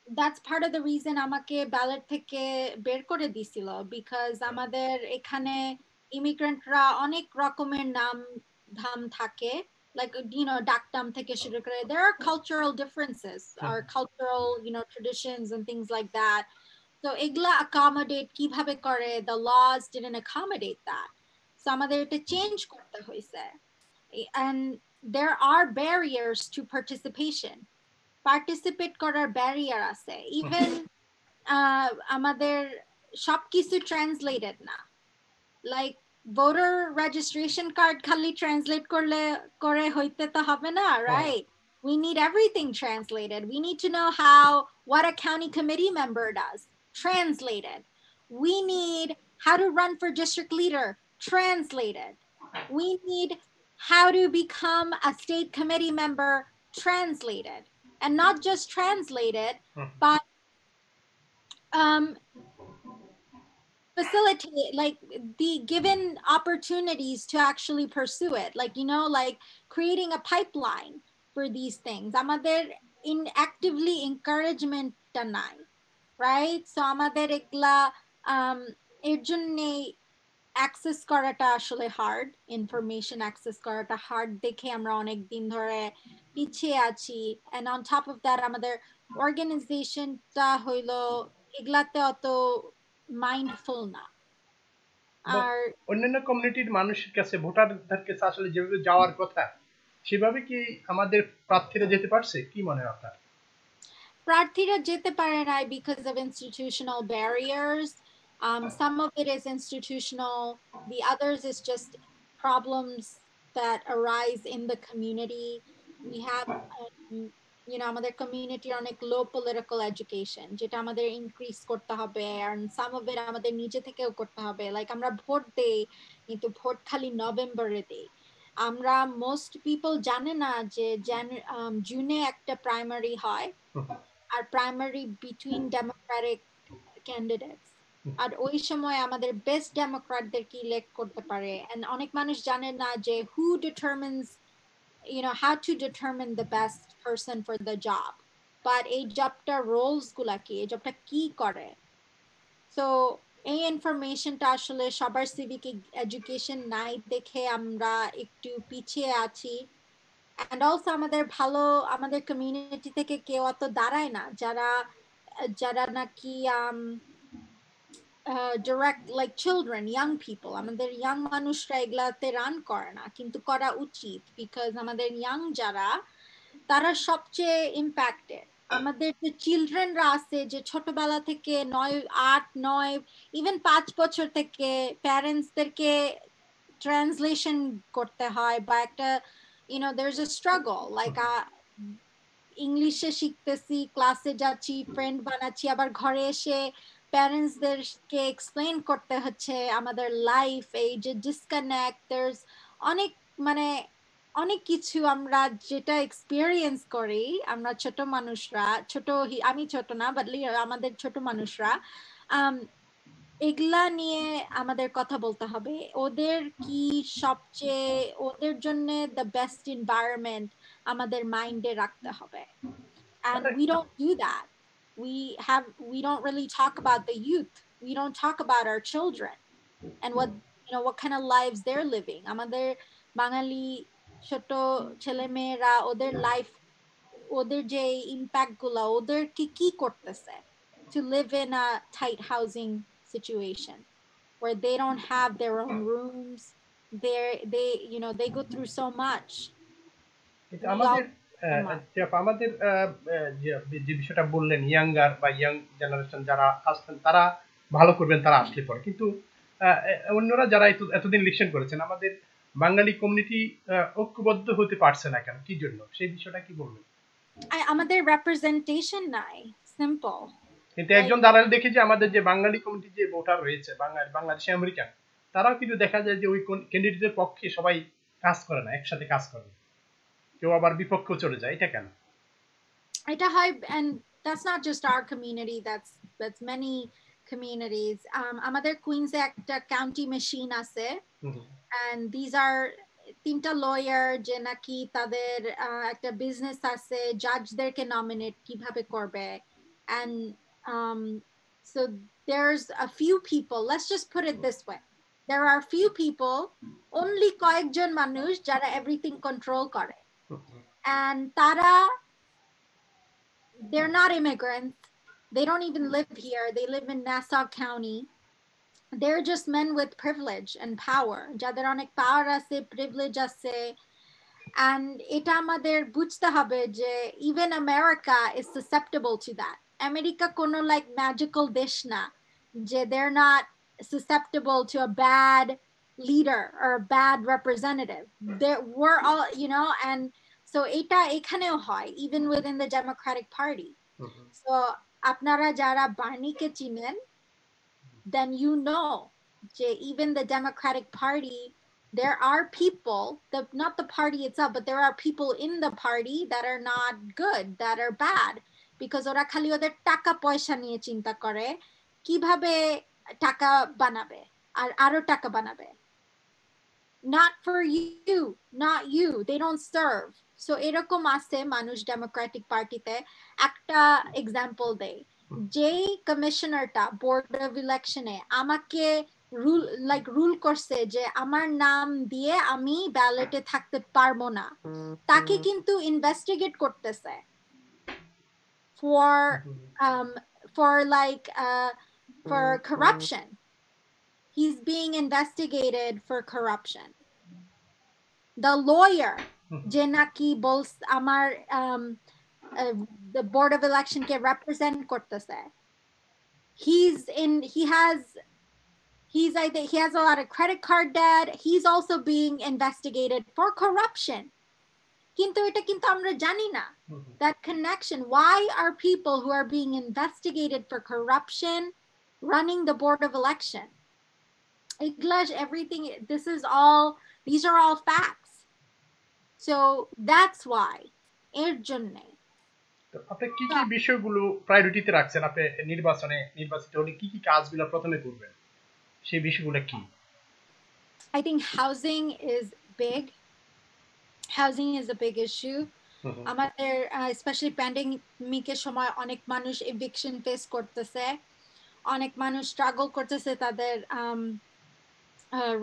That's part of the reason আমাকে ব্যালট থেকে বের করে দিছিল, because আমাদের এখানে ইমিগ্রেন্টরা অনেক রকমের নাম ধাম থাকে, like ডাকনাম থেকে শুরু করে, there are cultural differences, our cultural traditions and things like that. So এগুলা accommodate কিভাবে করে, the laws didn't accommodate that, so আমাদের এটা চেঞ্জ করতে হয়েছে, and there are barriers to participation. Participate করার ব্যারিয়ার আছে, ইভেন আমাদের সবকিছু ট্রান্সলেটেড না, লাইক ভোটার রেজিস্ট্রেশন কার্ড খালি ট্রান্সলেট করে হইতে তো হবে না, right? We need everything translated. We need to know what a county committee member does, translated. We need how to run for district leader, translated. We need how to become a state committee member, translated. And not just translated, but facilitate, like the given opportunities to actually pursue it, like like creating a pipeline for these things. Amader in actively encouragement ta nai, right? So amader egla এর জন্য access করাটা আসলে hard, information access করাটা hard দেখে আমরা অনেক দিন ধরে পিছিয়ে আছি। And on top of that আমাদের অর্গানাইজেশনটা হইলো এগুলাতে অত মাইন্ডফুল না। আর অন্যান্য কমিউনিটির মানুষের কাছে, ভোটারদের কাছে আসলে যেভাবে যাওয়ার কথা সেভাবে কি আমাদের প্রার্থীরা যেতে পারছে, কি মনে হয় আপনার? প্রার্থীরা যেতে পারে না because of institutional barriers. Some of it is institutional, the others is just problems that arise in the community. We have আমাদের কমিউনিটির অনেক লো পলিটিক্যাল এডুকেশন, যেটা আমাদের ইনক্রিজ করতে হবে, and some of it আমাদের নিজে থেকেও করতে হবে। লাইক আমরা ভোট দেই, কিন্তু ভোট খালি নভেম্বরে দেই। আমরা মোস্ট পিপল জানে না যে জুনে একটা প্রাইমারি হয়, আর প্রাইমারি বিটুইন ডেমোক্রেটিক ক্যান্ডিডেটস, আর ওই সময় আমাদের বেস্ট ডেমোক্র্যাটদেরকে ইলেক্ট করতে পারে। এন্ড অনেক মানুষ জানে না যে who determines how to determine the best person for the job, but এই জবটা রোলস গুলা কি, এই জবটা কি করে। সো এই ইনফরমেশনটা আসলে সবার সিভিক এডুকেশন নাই দেখে আমরা একটু পিছিয়ে আছি। and also আমাদের কমিউনিটি থেকে কেউ অত দাঁড়ায় না যারা যারা নাকি direct like children young people আমাদের young মানুষরা এগুলাতে রান করে না কিন্তু করা উচিত because আমাদের young যারা তারা সবচেয়ে impacted আমাদের যে চিলড্রেনরা আছে যে ছোটবেলা থেকে 8 9 ইভেন 5 বছর থেকে প্যারেন্টসদেরকে ট্রান্সলেশন করতে হয় বা একটা there's a struggle like ইংলিশে শিখতেছি ক্লাসে যাচ্ছি ফ্রেন্ড বানাচ্ছি আবার ঘরে এসে প্যারেন্টসদেরকে এক্সপ্লেইন করতে হচ্ছে আমাদের লাইফ এই যে ডিসকানেক্ট there's অনেক মানে অনেক কিছু আমরা যেটা এক্সপেরিয়েন্স করি আমরা ছোট মানুষরা আমি ছোট না বাট আমাদের ছোট মানুষরা এগুলা নিয়ে আমাদের কথা বলতে হবে ওদের কি সবচেয়ে ওদের জন্য দ্য বেস্ট এনভায়রনমেন্ট আমাদের মাইন্ডে রাখতে হবে and we don't do that we don't really talk about the youth we don't talk about our children and what kind of lives they're living আমাদের বাঙালি ছোট ছেলে মেয়েরা ওদের লাইফ ওদের যে ইম্প্যাক্ট গুলা ওদের কি করতেছে to live in a tight housing situation where they don't have their own rooms they go through so much আমাদের আমাদের যে বিষয়টা বললেন ইয়াঙ্গার বা ইয়াং জেনারেশন যারা আসছেন তারা ভালো করবেন তারা আসলে পরে কিন্তু অন্যরা যারা এতদিন লিসেন করেছেন আমাদের বাঙালি কমিউনিটি ঐক্যবদ্ধ হতে পারছে না কেন কি জন্য সেই বিষয়টা কি বলবেন আমাদের রিপ্রেজেন্টেশন নাই সিম্পল কিন্তু একজন দাঁড়ালে দেখি যে আমাদের যে বাঙালি কমিউনিটি যে ভোটার রয়েছে বাংলাদেশি আমেরিকান তারাও কিন্তু দেখা যায় যে ওই ক্যান্ডিডেটের পক্ষে সবাই কাজ করে না একসাথে কাজ করে কেউ আবার বিপক্ষে চলে যায় এটা কেন এটা হয় and that's not just our community that's many communities আমাদের কুইন্সে একটা কাউন্টি মেশিন আছে and these are তিনটা লয়ার যে নাকি তাদের একটা বিজনেস আছে জাজদেরকে নমিনেট কিভাবে করবে and so there's a few people let's just put it this way there are few people only কয়েকজন মানুষ যারা everything control করে and they're not immigrants they don't even live here they live in Nassau County they're just men with privilege and power যাদের অনেক পাওয়ার আছে privilege আছে and এটা আমাদের বুঝতে হবে যে even America is susceptible to that America কোনো like magical দেশ না যে they're not susceptible to a bad leader or a bad representative we're all and so এটা এখানেও হয় even within the Democratic Party so আপনারা যারা বার্নিকে চিনেন then even the Democratic Party there are people not the party itself but there are people in the party that are not good that are bad because ওরা খালি ওদের টাকা পয়সা নিয়ে চিন্তা করে কিভাবে টাকা বানাবে আর আরো টাকা বানাবে not for you not you they don't serve so এরকম আছে মানুষ ডেমোক্রেটিক পার্টিতে একটা এক্সাম্পল দেই যেই কমিশনারটা বোর্ড অফ ইলেকশনে আমাকে রুল করছে যে আমার নাম দিয়ে আমি ব্যালটে থাকতে পারবো না তাকে কিন্তু ইনভেস্টিগেট করতেছে for corruption he's being investigated for corruption the lawyer যে নাকি বলস আমার the board of election ke represent kortese he has a lot of credit card debt he's also being investigated for corruption kintu eta kintu amra jani na that connection why are people who are being investigated for corruption running the board of election everything these are all facts so that's why er jonne আপনি কি কি বিষয়গুলো প্রায়োরিটিতে রাখছেন আপনি নির্বাচিত হলে কি কি কাজগুলো প্রথমে করবেন সেই বিষয়গুলো কি I think housing is a big issue আমাদের especially pandemic এর সময় অনেক মানুষ eviction face করতেছে অনেক মানুষ struggle করতেছে তাদের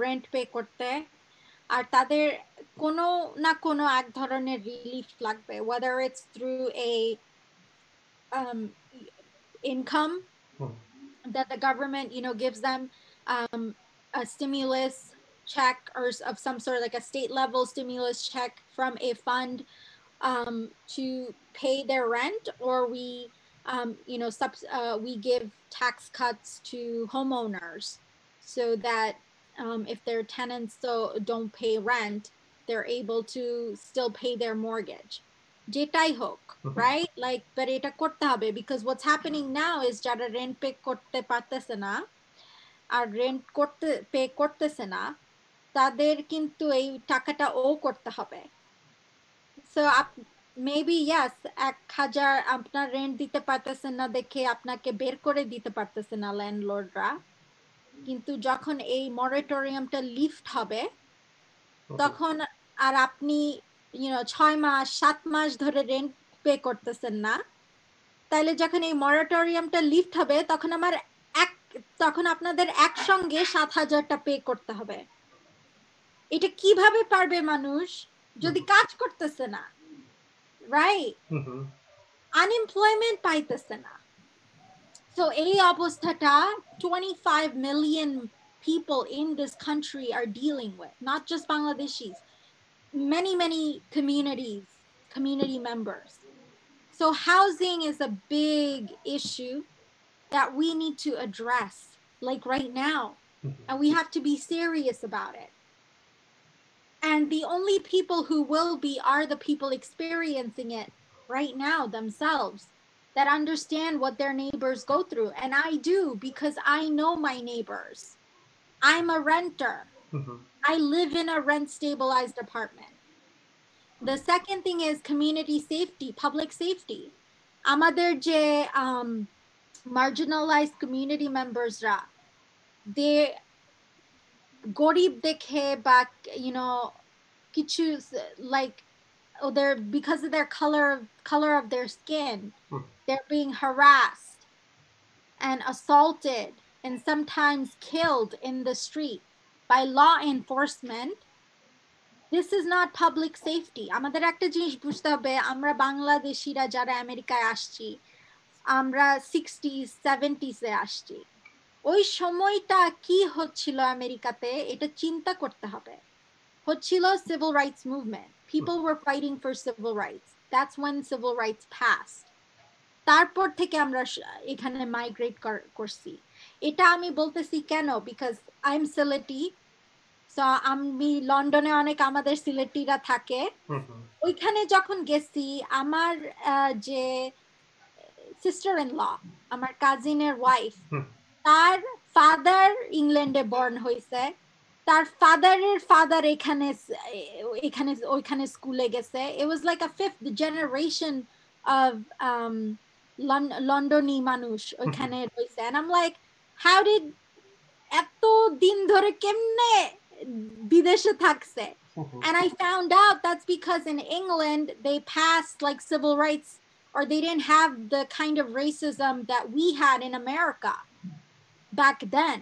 rent pay করতে আর তাদের কোনো না কোনো এক ধরনের রিলিফ লাগবে, whether it's through a income that the government, gives them, a stimulus check or of some sort, like a state level stimulus check from a fund to pay their rent, or we give tax cuts to homeowners so that if their tenants don't pay rent, they're able to still pay their mortgage. যেটাই হোক, right? Like, but এটা করতে হবে, because what's happening now is যারা rent pay করতে পারতেছে না আর rent pay করতেছে না, তাদের কিন্তু এই টাকাটা করতে হবে। So maybe yes, 1000 আপনার রেন্ট দিতে পারতেছেন না দেখে আপনাকে বের করে দিতে পারতেছে না ল্যান্ডলর্ডরা, কিন্তু যখন এই মরাটোরিয়ামটা লিফট হবে তখন আর আপনি 6 মাস 7 মাস ধরে রেন্ট পে করতেছেন না, তাইলে যখন এই মরাটোরিয়ামটা লিফট হবে তখন আপনাদের একসঙ্গে 7000টা পে করতে হবে। এটা কিভাবে পারবে মানুষ যদি কাজ করতেছে না, right? Unemployment পাইতেছে না। So এই অবস্থাটা 25 million people in this country are dealing with, not just Bangladeshis, many community members. So housing is a big issue that we need to address, like right now, and we have to be serious about it. And the only people who will be are the people experiencing it right now themselves, that understand what their neighbors go through. And I do, because I know my neighbors. I'm a renter. I live in a rent stabilized apartment. The second thing is community safety, public safety. Amader je marginalized community members ra, they gorib dekhe ba কিছু like they're, because of their color of their skin, they're being harassed and assaulted and sometimes killed in the street by law enforcement. This is not public safety. আমাদের একটা জিনিস বুঝতে হবে, আমরা বাংলাদেশিরা যারা আমেরিকায় আসছি, আমরা 60s 70s এ আসছি, ওই সময়টা কি হচ্ছিল আমেরিকাতে এটা চিন্তা করতে হবে। হচ্ছিল civil rights movement. People were fighting for civil rights. That's when civil rights passed. তারপর থেকে আমরা এখানে মাইগ্রেট করছি। এটা আমি বলতেছি কেন, because I'm Sylheti, so আমি লন্ডনে অনেক আমাদের সিলেটিরা থাকে। ওইখানে যখন গেছি, আমার যে সিস্টার ইন ল, আমার কাজিনের ওয়াইফ, তার ফাদার ইংল্যান্ডে বর্ন হয়েছে, তার ফাদারের ফাদার ওইখানে স্কুলে গেছে। It was like a 5th generation of লন্ডনী মানুষ ওইখানে রয়েছে। And I'm like, how did এত দিন ধরে কেমনে বিদেশে থাকছে? And I found out that's because in England they passed like civil rights, or they didn't have the kind of racism that we had in America back then.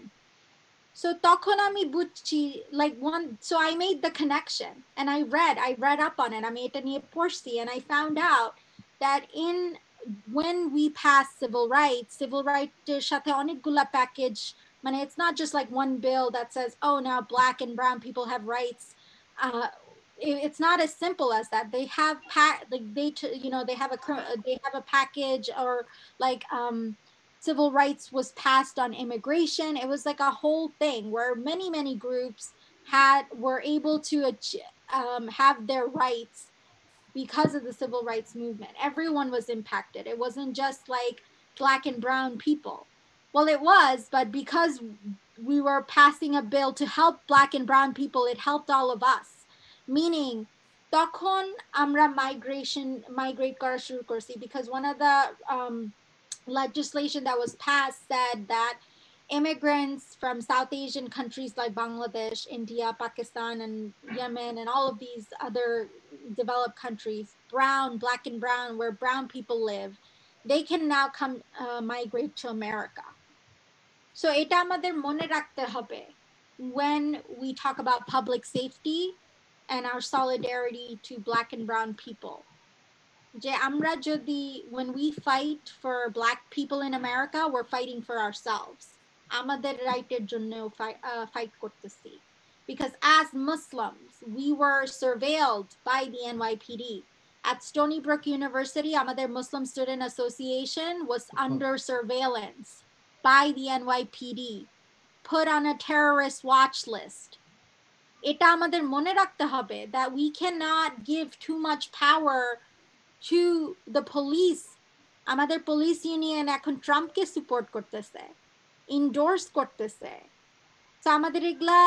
So তখন আমি বুঝছি, like so I made the connection and I read up on it. আমি এটা নিয়ে পড়ছি, and I found out that when we passed civil rights এর সাথে অনেকগুলা package, মানে it's not just like one bill that says, oh, now black and brown people have rights. It's not as simple as that. They have they have a package, or like civil rights was passed on immigration. It was like a whole thing where many groups were able to have their rights because of the civil rights movement. Everyone was impacted. It wasn't just like black and brown people. Well, it was, but because we were passing a bill to help black and brown people, it helped all of us. Meaning, তখন আমরা migrate করা শুরু করছি, because one of the legislation that was passed said that immigrants from South Asian countries like Bangladesh, India, Pakistan, and Yemen, and all of these other developed countries, black and brown, where brown people live, they can now come migrate to America. So এটা আমাদের মনে রাখতে হবে when we talk about public safety and our solidarity to Black and brown people. যে আমরা যদি when we fight for Black people in America, we're fighting for ourselves. আমাদের রাইটের জন্য fight করতেছি. Because as Muslims, we were surveilled by the NYPD. At Stony Brook University, আমাদের Muslim Student Association was under surveillance by the NYPD, put on a terrorist watch list. এটা আমাদের মনে রাখতে হবে that we cannot give too much power to the police. আমাদের police union এখন ট্রাম্পকে support করতেছে, ইনডোর্স করতেছে। তো আমাদের এগুলা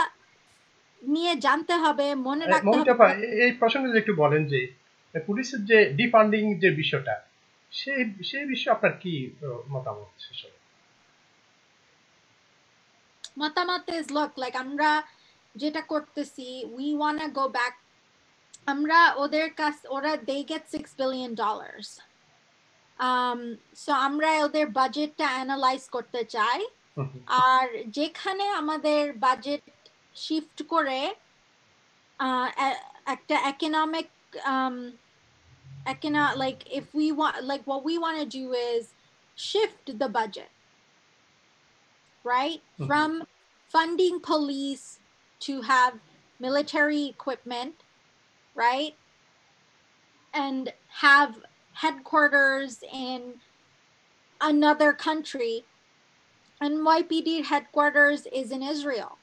নিয়ে জানতে হবে, মনে রাখতে হবে। এই প্রসঙ্গে একটু বলেন যে পুলিশের যে ডিফান্ডিং যে বিষয়টা, সেই বিষয়ে আপনার কি মতামত? মতামত is look like আমরা যেটা করতেছি, we want to go back. আমরা ওদের কাছ, ওরা they get $6 billion. So আমরা ওদের বাজেটটা অ্যানালাইজ করতে চাই, আর যেখানে আমাদের বাজেট শিফট করে একটা economic like if we want, like what we want to do is shift the budget, right? From funding police to have military equipment, right? And have headquarters in another country. NYPD headquarters is in Israel.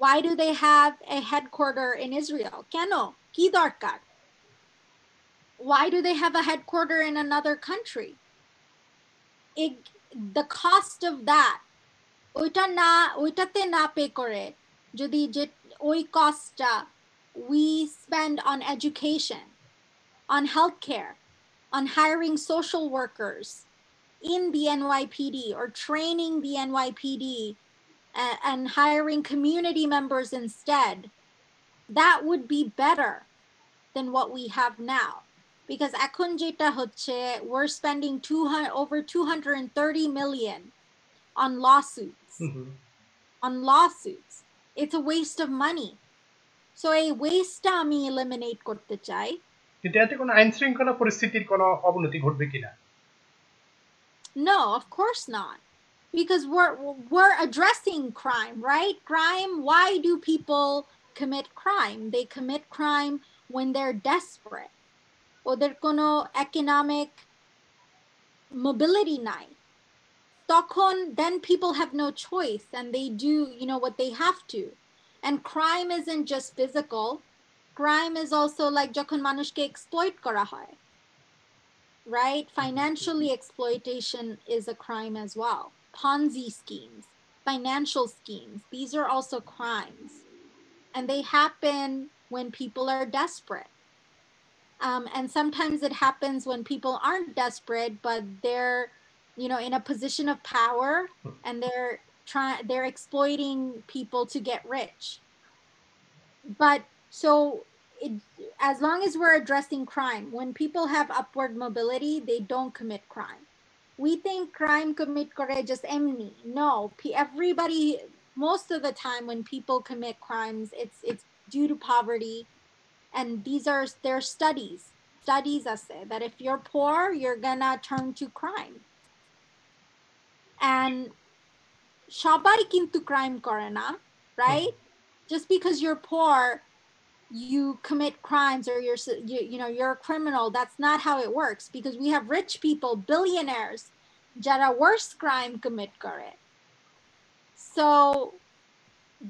Why do they have a headquarter in Israel? Keno? Ki darkar? Why do they have a headquarter in another country? The cost of that, ওইটাতে না pay করে যদি যে ওই কস্টটা we spend on education, on healthcare, on hiring social workers in the NYPD, or training the NYPD and hiring community members instead, that would be better than what we have now. Because এখন যেটা হচ্ছে, we're spending over 230 million on lawsuits. On lawsuits. It's a waste of money. So a waste আমি eliminate করতে চাই। কিন্তু এতে কোনো আইন শৃঙ্খলা পরিস্থিতির কোনো অবনতি ঘটবে কিনা? No, of course not. Because we're addressing crime, right? Crime, why do people commit crime? They commit crime when they're desperate. ওদের কোনো economic mobility নাই। তখন then people have no choice and they do, what they have to. And crime isn't just physical. Crime is also like যখন মানুষকে exploit করা হয়, right? Financially exploitation is a crime as well. Ponzi schemes, financial schemes, these are also crimes. And they happen when people are desperate. And sometimes it happens when people aren't desperate, but they're, in a position of power and they're exploiting people to get rich. But so as long as we're addressing crime, when people have upward mobility, they don't commit crime. We think crime commit kore just emni. No, everybody, most of the time when people commit crimes, it's due to poverty. And there are studies say that if you're poor, you're gonna turn to crime. And সবাই কিন্তু crime করে না, right? Just because you're poor, you commit crimes, or you're a criminal. That's not how it works, because we have rich people, billionaires, যারা worse crime commit করে. So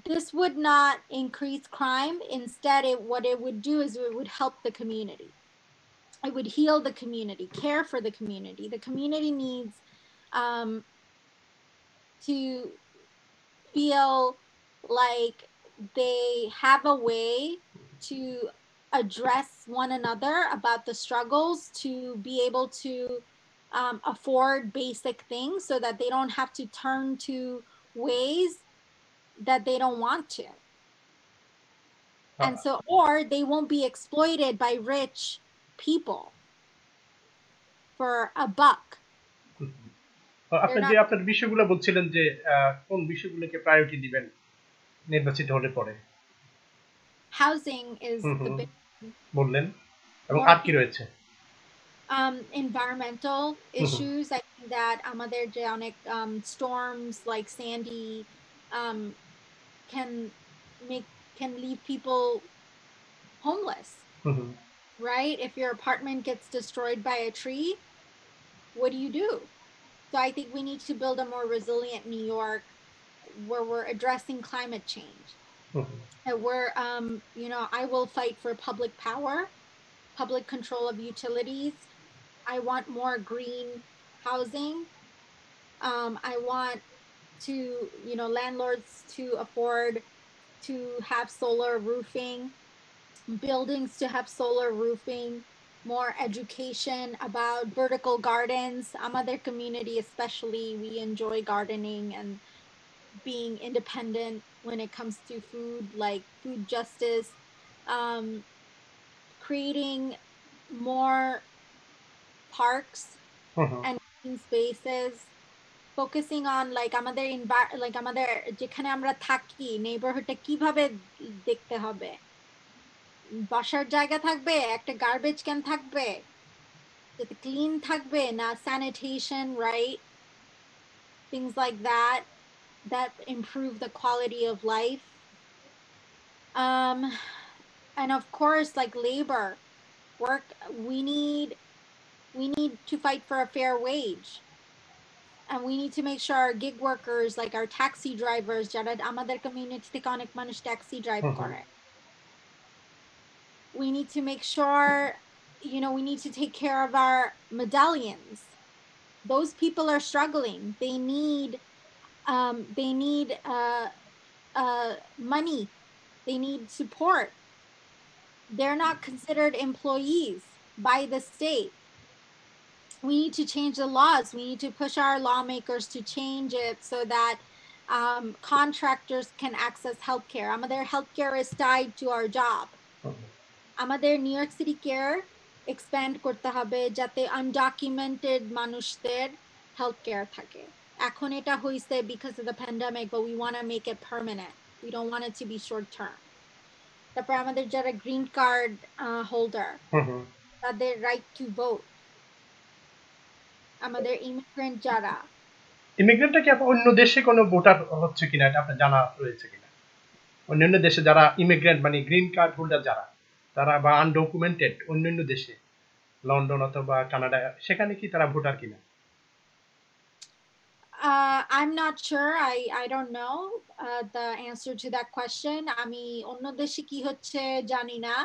this would not increase crime. Instead, what it would do is it would help the community. It would heal the community, care for the community. The community needs to feel like they have a way to address one another about the struggles, to be able to afford basic things so that they don't have to turn to ways that they don't want to. And so, or they won't be exploited by rich people for a buck. আপনি যে আপনার বিষয়গুলো বলছিলেন যে কোন বিষয়গুলোকে priority দিবেন নির্বাচিত হলে পরে, housing is the big বললেন এবং আর কি রয়েছে environmental issues. I think that আমাদের যে অনেক storms like Sandy can leave people homeless. Right? If your apartment gets destroyed by a tree, what do you do? So I think we need to build a more resilient New York where we're addressing climate change. And where I will fight for public power, public control of utilities. I want more green housing. I want to, landlords to afford to have solar roofing, buildings to have solar roofing, more education about vertical gardens. Amader community especially, we enjoy gardening and being independent when it comes to food, like food justice, creating more parks and green spaces, focusing on like আমাদের যেখানে আমরা থাকি নেইবারহুডটা কিভাবে দেখতে হবে বসার জায়গা থাকবে একটা গার্বেজ ক্যান থাকবে যাতে ক্লিন থাকবে না sanitation, right? Things like that improve the quality of life. And of course, like labor work, we need to fight for a fair wage. And we need to make sure our gig workers, like our taxi drivers, jara amader community theke onek manush taxi drive kore. We need to make sure, we need to take care of our medallions. Those people are struggling. They need money. They need support. They're not considered employees by the state. We need to change the laws. We need to push our lawmakers to change it so that contractors can access healthcare. Amader healthcare is tied to our job. Amader New York City care expand korte hobe jate undocumented manushder healthcare thake. Ekhon eta hoyse because of the pandemic, but we want to make it permanent. We don't want it to be short term. Tapor amader jara green card holder, tader right to vote. আমাদের immigrant যারা ইমিগ্রেন্টটা কি অন্য দেশে কোনো voter হচ্ছে কিনা এটা আপনার জানা রয়েছে কিনা অন্যান্য দেশে যারা ইমিগ্রেন্ট মানে গ্রিন কার্ড হোল্ডার যারা তারা বা আনডকুমেন্টেড অন্যান্য দেশে লন্ডন অথবা কানাডা সেখানে কি তারা ভোটার কিনা I'm not sure. I don't know the answer to that question. আমি অন্য দেশে কি হচ্ছে জানি না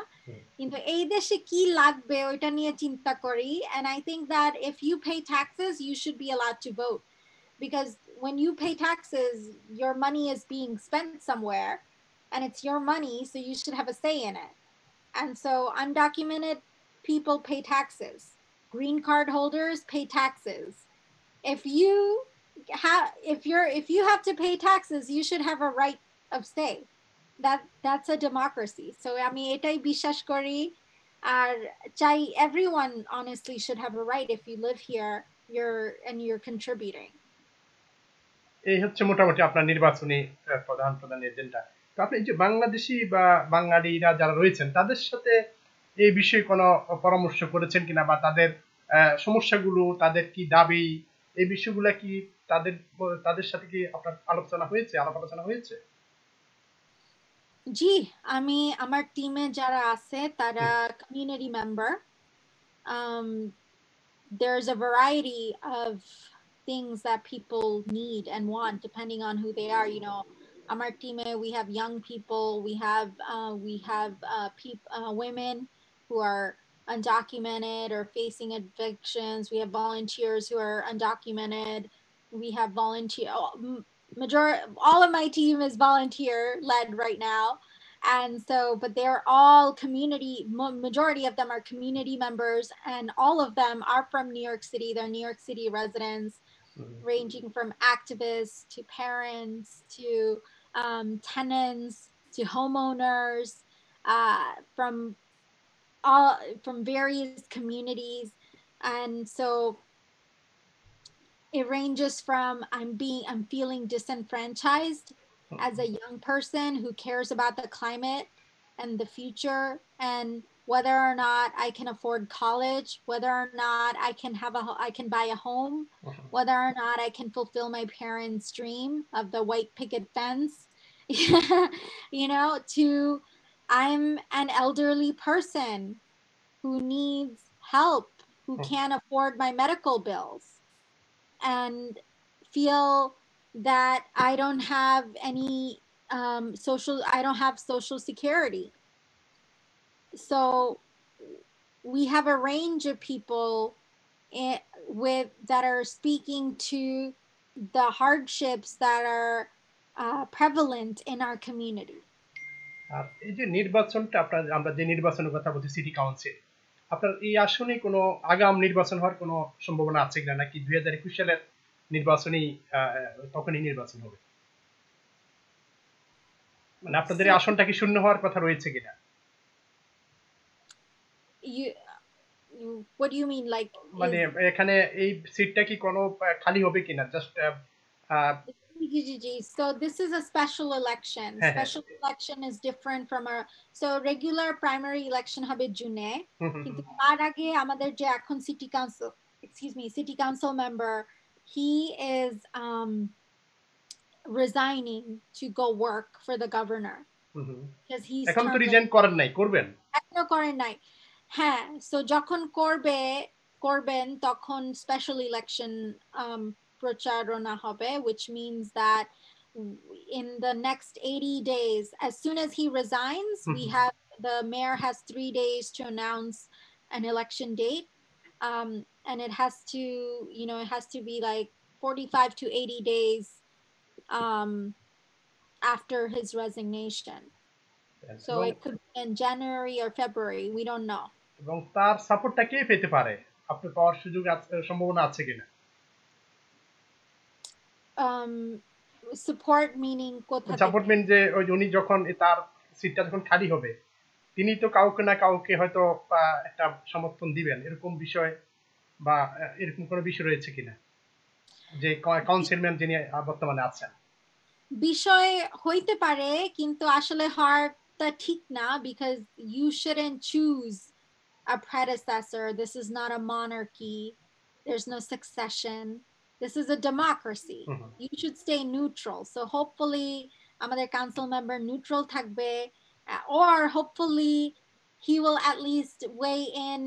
কিন্তু এই দেশে কি লাগবে ওইটা নিয়ে চিন্তা করি and I think that if you pay taxes you should be allowed to vote because when you pay taxes your money is being spent somewhere and it's your money so you should have a say in it. And so undocumented people pay taxes. Green card holders pay taxes. If you have to pay taxes, you should have a right of say. That's a democracy. So আমি এটাই বিশ্বাস করি আর চাই everyone honestly should have a right if you live here you're contributing. এই হচ্ছে মোটামুটি আপনার নির্বাচনী প্রধান এজেন্ডা তো আপনি যে বাংলাদেশি বা বাঙালিরা যারা রয়েছেন তাদের সাথে এই বিষয়ে কোনো পরামর্শ করেছেন কিনা বা তাদের সমস্যাগুলো তাদের কি দাবি এই বিষয়গুলো কি তাদের সাথে কি আপনার আলাপ আলোচনা হয়েছে জি আমি আমার টিমে যারা আছে তারা community member there's a variety of things that people need and want depending on who they are. Our team we have young people, we have women who are undocumented or facing evictions. We have volunteers who are undocumented. We have all of my team is volunteer led right now. And so, but they're all majority of them are community members and all of them are from New York City. They're New York City residents, ranging from activists to parents to tenants to homeowners from various communities. And so it ranges from I'm feeling disenfranchised as a young person who cares about the climate and the future, and whether or not I can afford college, whether or not I can buy a home, whether or not I can fulfill my parents' dream of the white picket fence. You know, to I'm an elderly person who needs help, who can't afford my medical bills, and feel that I don't have any I don't have social security. So we have a range of people that are speaking to the hardships that are prevalent in our community. আর এই যে নির্বাচনটা আমরা যে নির্বাচনের কথা বলছি city council, আপনার এই আসনে কোনো আগাম নির্বাচন হওয়ার কোনো সম্ভাবনা আছে কিনা, নাকি 2021 সালের নির্বাচনই তখনই নির্বাচন হবে? মানে আপনাদের এই আসনটা কি শূন্য হওয়ার কথা রয়েছে কিনা? What do you mean, like মানে এখানে এই সিটটা কি কোনো খালি হবে কিনা? Just so this is a special election. Special election is different from a so regular primary election হবে জুনে, কিন্তু তার আগে আমাদের যে এখন city council member, he is resigning to go work for the governor because he's এখন তো রিজাইন করেন নাই, করবেন? এখনো করেন নাই, হ্যাঁ। সো যখন করবেন তখন স্পেশাল ইলেকশন প্রচারণা হবে, which means that in the next 80 days, as soon as he resigns, the mayor has 3 days to announce an election date, and it has to be like 45 to 80 days after his resignation. So it could be in January or February, we don't know. এবং তার সাপোর্টটা কে পেতে পারে? আপনি পাওয়ার সুযোগ সম্ভাবনা আছে কিনা? Support meaning কোথা? সাপোর্ট মিন যে ওই উনি যখন তার সিটটা যখন খালি হবে, তিনি তো কাউকে না কাউকে হয়তো একটা সমর্থন দিবেন, এরকম বিষয় বা এরকম কোনো বিষয় রয়েছে কিনা, যে কাউন্সিলম্যান যিনি বর্তমানে আছেন? বিষয় হইতে পারে, কিন্তু আসলে হওয়াটা ঠিক না, because you shouldn't choose a predecessor. This is not a monarchy. There's no succession. This is a democracy. You should stay neutral. So hopefully আমাদের council member neutral থাকবে, or hopefully he will at least weigh in.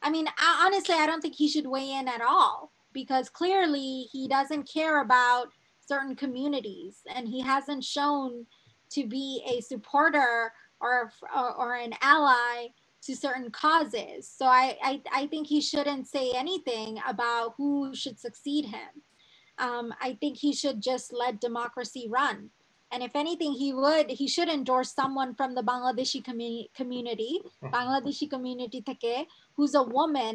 I mean, honestly, I don't think he should weigh in at all, because clearly he doesn't care about certain communities, and he hasn't shown to be a supporter or an ally to certain causes. So I think he shouldn't say anything about who should succeed him. I think he should just let democracy run. And if anything, he should endorse someone from the Bangladeshi community, Bangladeshi community থেকে, who's a woman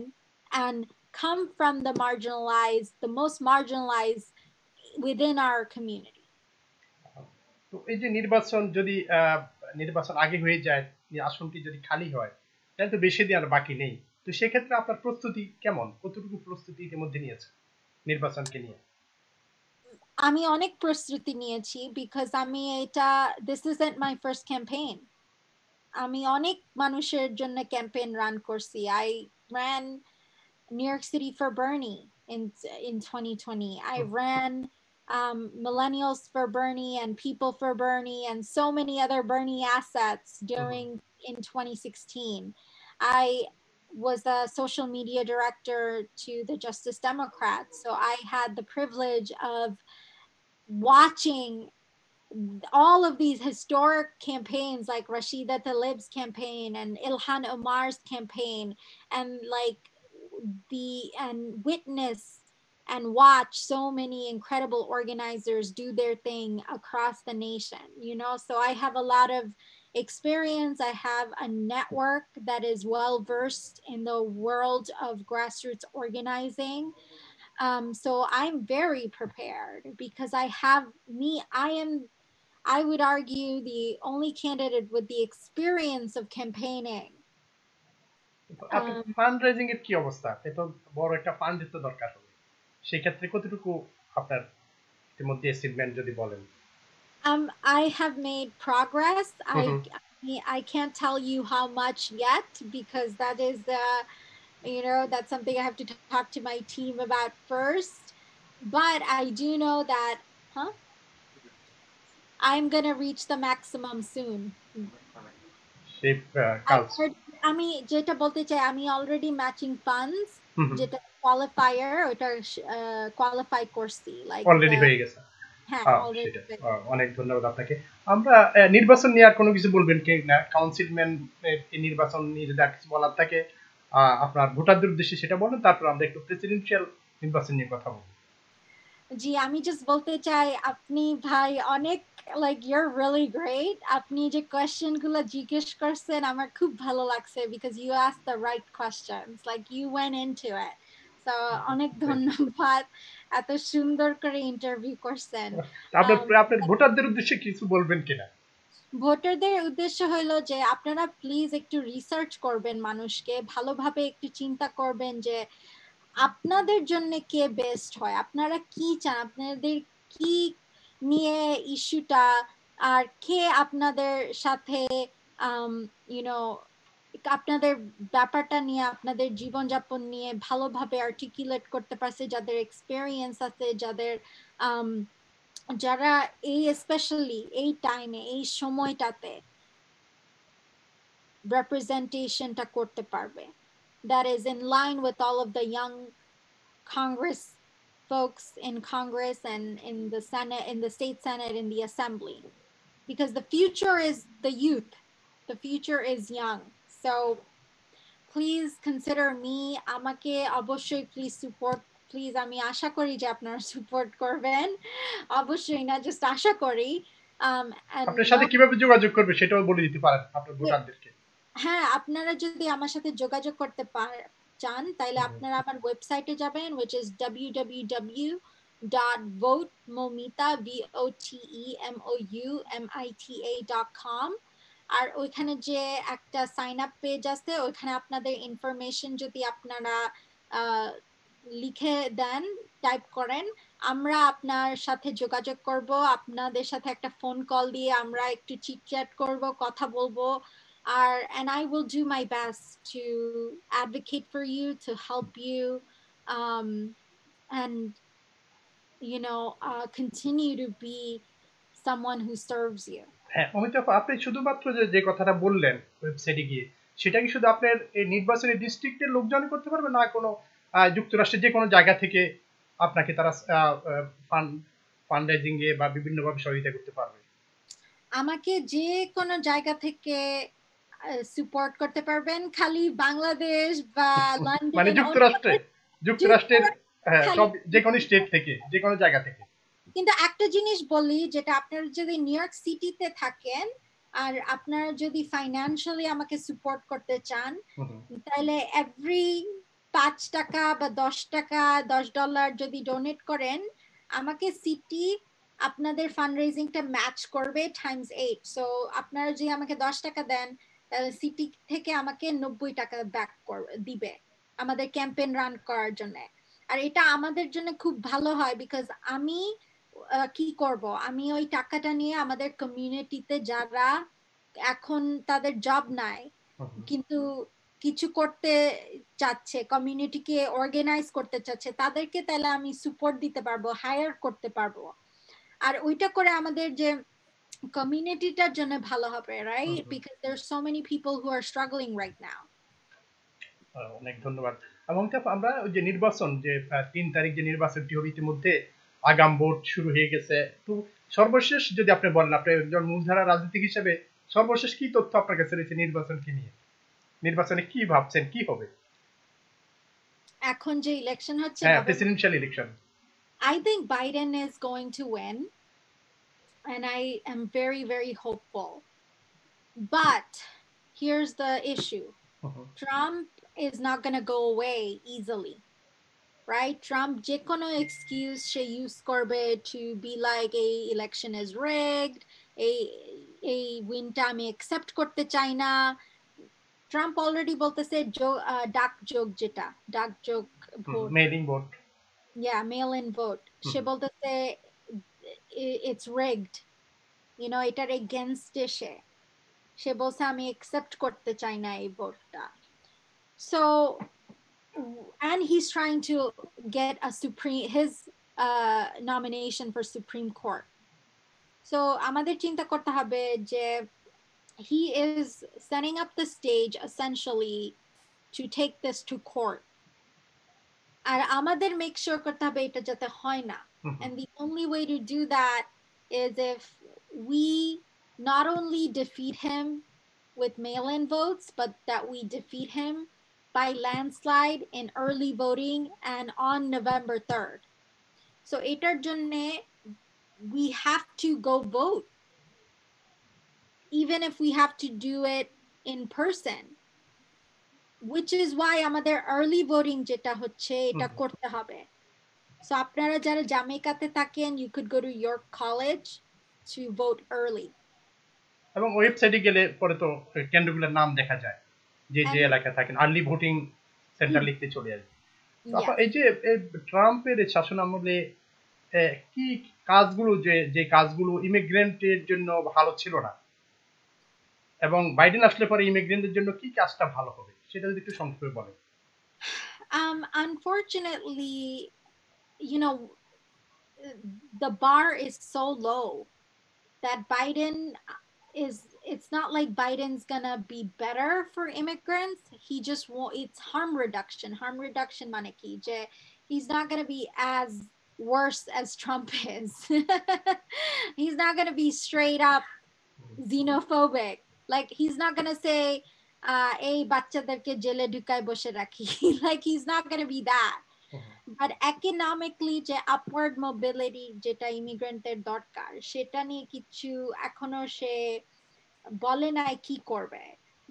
and come from the most marginalized within our community. তো এই যে নির্বাচন আগে হয়ে যায়, আসনটি যদি খালি হয়, তাহলে তো বেশি দিন আর বাকি নেই। তো সেক্ষেত্রে আপনার প্রস্তুতি কেমন? কতটুকু প্রস্তুতি ইতিমধ্যে নিয়েছে নির্বাচনকে নিয়ে? আমি অনেক প্রস্তুতি নিয়েছি, because this isn't my first campaign. আমি অনেক মানুষের জন্য ক্যাম্পেইন রান করছি. I ran New York City for Bernie in 2020. I ran Millennials for Bernie and People for Bernie and so many other Bernie assets in 2016. I was a social media director to the Justice Democrats, so I had the privilege of watching all of these historic campaigns, like Rashida Tlaib's campaign and Ilhan Omar's campaign, and witness and watch so many incredible organizers do their thing across the nation, so I have a lot of experience. I have a network that is well versed in the world of grassroots organizing. So I'm very prepared, because I would argue the only candidate with the experience of campaigning. Fundraising এর কি অবস্থা? এটা বড় একটা ফান্ডের তো দরকার হবে, সেই ক্ষেত্রে কতটুকু আপনার ইতিমধ্যে অ্যাচিভমেন্ট যদি বলেন? I have made progress. I can't tell you how much yet because that is that's something I have to talk to my team about first. But I do know that, I'm gonna reach the maximum soon. আমি যেটা বলতে চাই আমি already matching funds যেটা qualifier ওটা qualify করছি like already হয়ে গেছে। হ্যাঁ অলরেডি। অনেক ধন্যবাদ আপনাকে। আমরা নির্বাচন নিয়ে আর কোনো কিছু বলবেন কি না? কাউন্সিলম্যান নির্বাচন নিয়ে যদি আর কিছু বলার থাকে আপনার ভোটারদের উদ্দেশ্যে সেটা বলেন, তারপর আমরা একটু প্রেসিডেন্সিয়াল নির্বাচন নিয়ে কথা বলবো। জি আমি জাস্ট বলতে চাই আপনি ভাই অনেক লাইক ইউর রিয়েলি গ্রেট। আপনি যে কোয়েশ্চেন গুলো জিজ্ঞেস করছেন আমার খুব ভালো লাগছে because you asked the right questions like you went into it. So অনেক ধন্যবাদ, এত সুন্দর করে ইন্টারভিউ করছেন। আপনার ভোটারদের উদ্দেশ্যে কিছু বলবেন কিনা? ভোটারদের উদ্দেশ্য হলো যে আপনারা প্লিজ একটু রিসার্চ করবেন, মানুষকে ভালোভাবে একটু চিন্তা করবেন যে আপনাদের জন্য কে বেস্ট হয়, আপনারা কি চান, আপনাদের কি নিয়ে ইস্যুটা, আর কে আপনাদের সাথে আপনাদের ব্যাপারটা নিয়ে আপনাদের জীবনযাপন নিয়ে ভালোভাবে আর্টিকুলেট করতে পারছে, যাদের এক্সপেরিয়েন্স আছে, যারা এই স্পেশালি এই টাইমে এই সময়টাতে representationটা করতে পারবে, that is in line with all of the young Congress folks in Congress and in the Senate, in the state Senate, in the Assembly, because the future is the youth, the future is young. So please consider me, আমাকে অবশ্যই please support, please আমি আশা করি যে আপনারা support করবেন, অবশ্যই না just আশা করি। আপনার সাথে কিভাবে যোগাযোগ করবে সেটাও বলে দিতে পারেন আপনার ভোটারদেরকে। হ্যাঁ আপনারা যদি আমার সাথে যোগাযোগ করতে চান তাহলে আপনারা আমার ওয়েবসাইটে যাবেন, which is www.votemomita.com, আর ওইখানে যে একটা সাইন আপ পেজ আছে ওইখানে আপনাদের ইনফরমেশন যদি আপনারা লিখে দেন, টাইপ করেন, আমরা আপনার সাথে যোগাযোগ করব, আপনাদের সাথে একটা ফোন কল দিয়ে আমরা একটু চিটচ্যাট করব, কথা বলবো, and I will do my best to advocate for you, to help you, and continue to be someone who serves you. হ্যাঁ অমিতা, আপনি শুধুমাত্র যে কথাটা বললেন ওয়েবসাইটে গিয়ে, সেটা কি শুধু আপনার এই নির্বাচনী ডিস্ট্রিক্টের লোকজন করতে পারবে, না কোনো যুক্তরাষ্ট্রের যে কোনো জায়গা থেকে আপনাকে তারা ফান্ডরাইজিং এ বা বিভিন্নভাবে সহযোগিতা করতে পারবে? আমাকে যে কোনো জায়গা থেকে সাপোর্ট করতে পারবেন, খালি বাংলাদেশ বা লন্ডন মানে যুক্তরাষ্ট্রের সব যে কোনো স্টেট থেকে, যে কোনো জায়গা থেকে। কিন্তু একটা জিনিস বলি, যেটা আপনারা যদি নিউ ইয়র্ক সিটিতে থাকেন আর আপনারা যদি ফাইন্যান্সিয়ালি আমাকে সাপোর্ট করতে চান তাহলে এভরি 5 টাকা বা 10 টাকা, $10 যদি ডোনেট করেন আমাকে সিটি আপনাদের ফান্ডরেজিংটা ম্যাচ করবে ×8। সো আপনারা যদি আমাকে 10 টাকা দেন তাহলে সিটি থেকে আমাকে 90 টাকা ব্যাক দিবে আমাদের ক্যাম্পেইন রান করার জন্য। আর এটা আমাদের জন্য খুব ভালো হয় বিকজ আমি কি করব, আমি ওই টাকাটা নিয়ে আমাদের কমিউনিটিতে যারা এখন তাদের জব নাই কিন্তু কিছু করতে চাচ্ছে, কমিউনিটিকে অর্গানাইজ করতে চাচ্ছে, তাদেরকে তাহলে আমি সাপোর্ট দিতে পারবো, হায়ার করতে পারবো, আর ওইটা করে আমাদের যে কমিউনিটিটার জন্য ভালো হবে, right? Because there are so many people who are struggling right now. অনেক ধন্যবাদ। এবং আমরা ওই যে নির্বাচন, যে 3 তারিখ যে নির্বাচনটি হবে, ইতিমধ্যে আগাম ভোট শুরু হয়ে গেছে, তো সর্বশেষ যদি আপনি বলেন, আপনি একজন মূলধারা রাজনীতিক হিসেবে সর্বশেষ কি তথ্য আপনার কাছে রয়েছে নির্বাচনকে নিয়ে? নির্বাচনে কি ভাবছেন, কি হবে এখন যে ইলেকশন হচ্ছে, presidential election? I think Biden is going to win and I am very very hopeful, but here's the issue. Trump is not going to go away easily, right? Trump যে কোনো excuse she use করবে to be like a election is rigged, a win-টা আমি accept করতে চাই না। Trump already বলতেছে ডাক যোগ, যেটা ডাক যোগ vote, mailing vote, mail in vote, সে বলতেছে it's rigged, এটার এগেইনস্টে সে বলছে আমি accept করতে চাই না এই ভোটটা so and he's trying to get a his nomination for Supreme Court so আমাদের চিন্তা করতে হবে যে he is setting up the stage essentially to take this to court আর আমাদের make sure করতে হবে এটা যাতে হয় না and the only way to do that is if we not only defeat him with mail-in votes but that we defeat him by landslide in early voting and on November 3rd so এটার জন্য we have to go vote even if we have to do it in person which is why আমাদের early voting যেটা হচ্ছে এটা করতে হবে so আপনারা যারা জামাইকাতে থাকেন you could go to York College to vote early এবং ওয়েবসাইটে গেলে পরে তো কেন্দ্রগুলোর নাম দেখা যায় যে যে এলাকায় থাকেন আর্লি ভোটিং সেন্টার লিখতে চলে আসবে এই যে ট্রাম্পের শাসনামলে কি কাজগুলো যে কাজগুলো ইমিগ্রেন্টের জন্য ভালো ছিল না এবং বাইডেন আসলে পরে ইমিগ্রেন্টদের জন্য কি কাজটা ভালো হবে সেটা যদি একটু সংক্ষেপে বলেন unfortunately you know the bar is so low that Biden is it's not like Biden's gonna be better for immigrants he just won't it's harm reduction মানে কি যে he's not gonna be as worse as Trump is he's not gonna be straight up xenophobic like he's not gonna say এই বাচ্চাদেরকে জেলে ঢুকায় বসে রাখি like he's not gonna be that but economically যে upward mobility যেটা ইমিগ্রেন্টদের দরকার সেটা নিয়ে কিছু এখনো সে বলে নাই কি করবে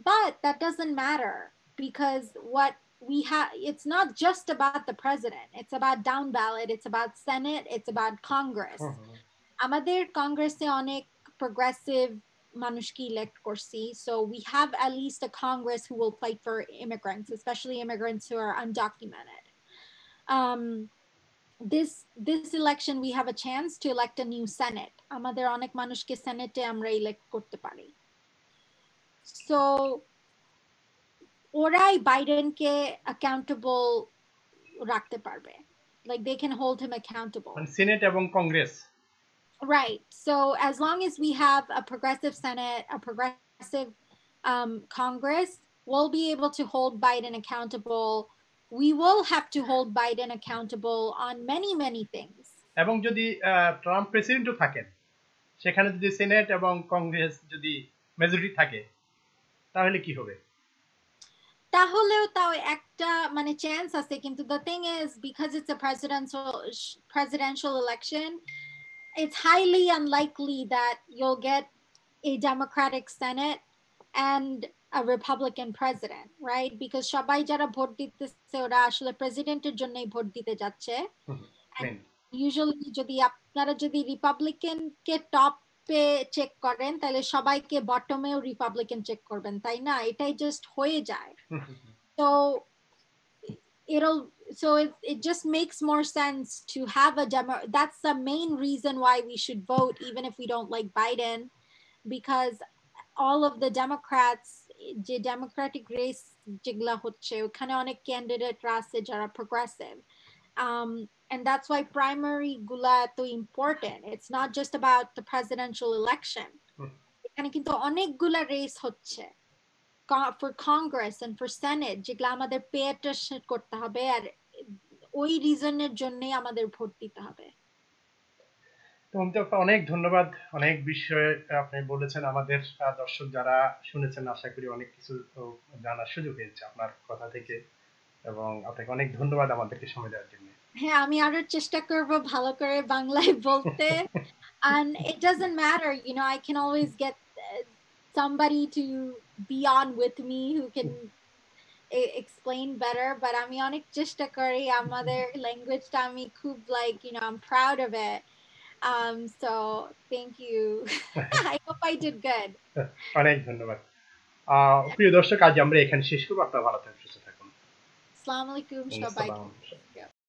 but that doesn't matter because what we have it's not just about the president it's about down ballot it's about Senate it's about Congress আমাদের কংগ্রেসে অনেক progressive মানুষকে elect করছি so we have at least a Congress who will fight for immigrants especially immigrants who are undocumented this election we have a chance to elect a new Senate আমাদের অনেক মানুষকে সেনেটে আমরা elect করতে পারি so ওরাই বাইডেনকে accountable রাখতে পারবে like they can hold him accountable senate এবং Congress right so as long as we have a progressive Senate a progressive Congress we'll be able to hold Biden accountable we will have to hold Biden accountable on many things এবং যদি Trump প্রেসিডেন্টও থাকেন সেখানে যদি senate এবং কংগ্রেস যদি majority থাকে তাহলে কি হবে তাহলেও তাও একটা মানে চান্স আছে কিন্তু the thing is because it's a presidential election it's highly unlikely that you'll get a Democratic Senate and a Republican president, right? Because সবাই যারা ভোট দিতেছে ওরা আসলে প্রেসিডেন্টের জন্যই ভোট দিতে যাচ্ছে usually যদি আপনারা যদি রিপাবলিকান কে টপে চেক করেন তাহলে সবাইকে বটমেও রিপাবলিকান চেক করবেন তাই না এটাই জাস্ট হয়ে যায় so it just makes more sense to have a that's the main reason why we should vote even if we don't like Biden because all of the Democrats যে democratic race যেগুলা হচ্ছে ওখানে অনেক candidate আছে যারা progressive and that's why primary gula to important it's not just about the presidential election এখানে কিন্তু অনেকগুলা রেস হচ্ছে for Congress and for Senate যেগুলা আমাদের pay attention করতে হবে আর ওই রিজনের জন্যই আমাদের ভোট দিতে হবে তোমাকে অনেক ধন্যবাদ অনেক বিষয়ে আপনি বলেছেন আমাদের দর্শক যারা শুনেছেন আশা করি অনেক কিছু জানার সুযোগ হয়েছে আপনার কথা থেকে এবং আপনাকে অনেক ধন্যবাদ আমাদেরকে সময় দেওয়ার জন্য হ্যাঁ আমি আরো চেষ্টা করব ভালো করে বাংলায় বলতে and it doesn't matter you know I can always get somebody to be on with me who can explain better but আমি অনেক চেষ্টা করি আমাদের ল্যাঙ্গুয়েজটা আমি খুব like you know I'm proud of it so thank you I hope I did good অনেক ধন্যবাদ প্রিয় দর্শক আজ আমরা এখানে শেষ করব আপনারা ভালো থাকুন সুস্থ থাকুন আসসালামু আলাইকুম সবাইকে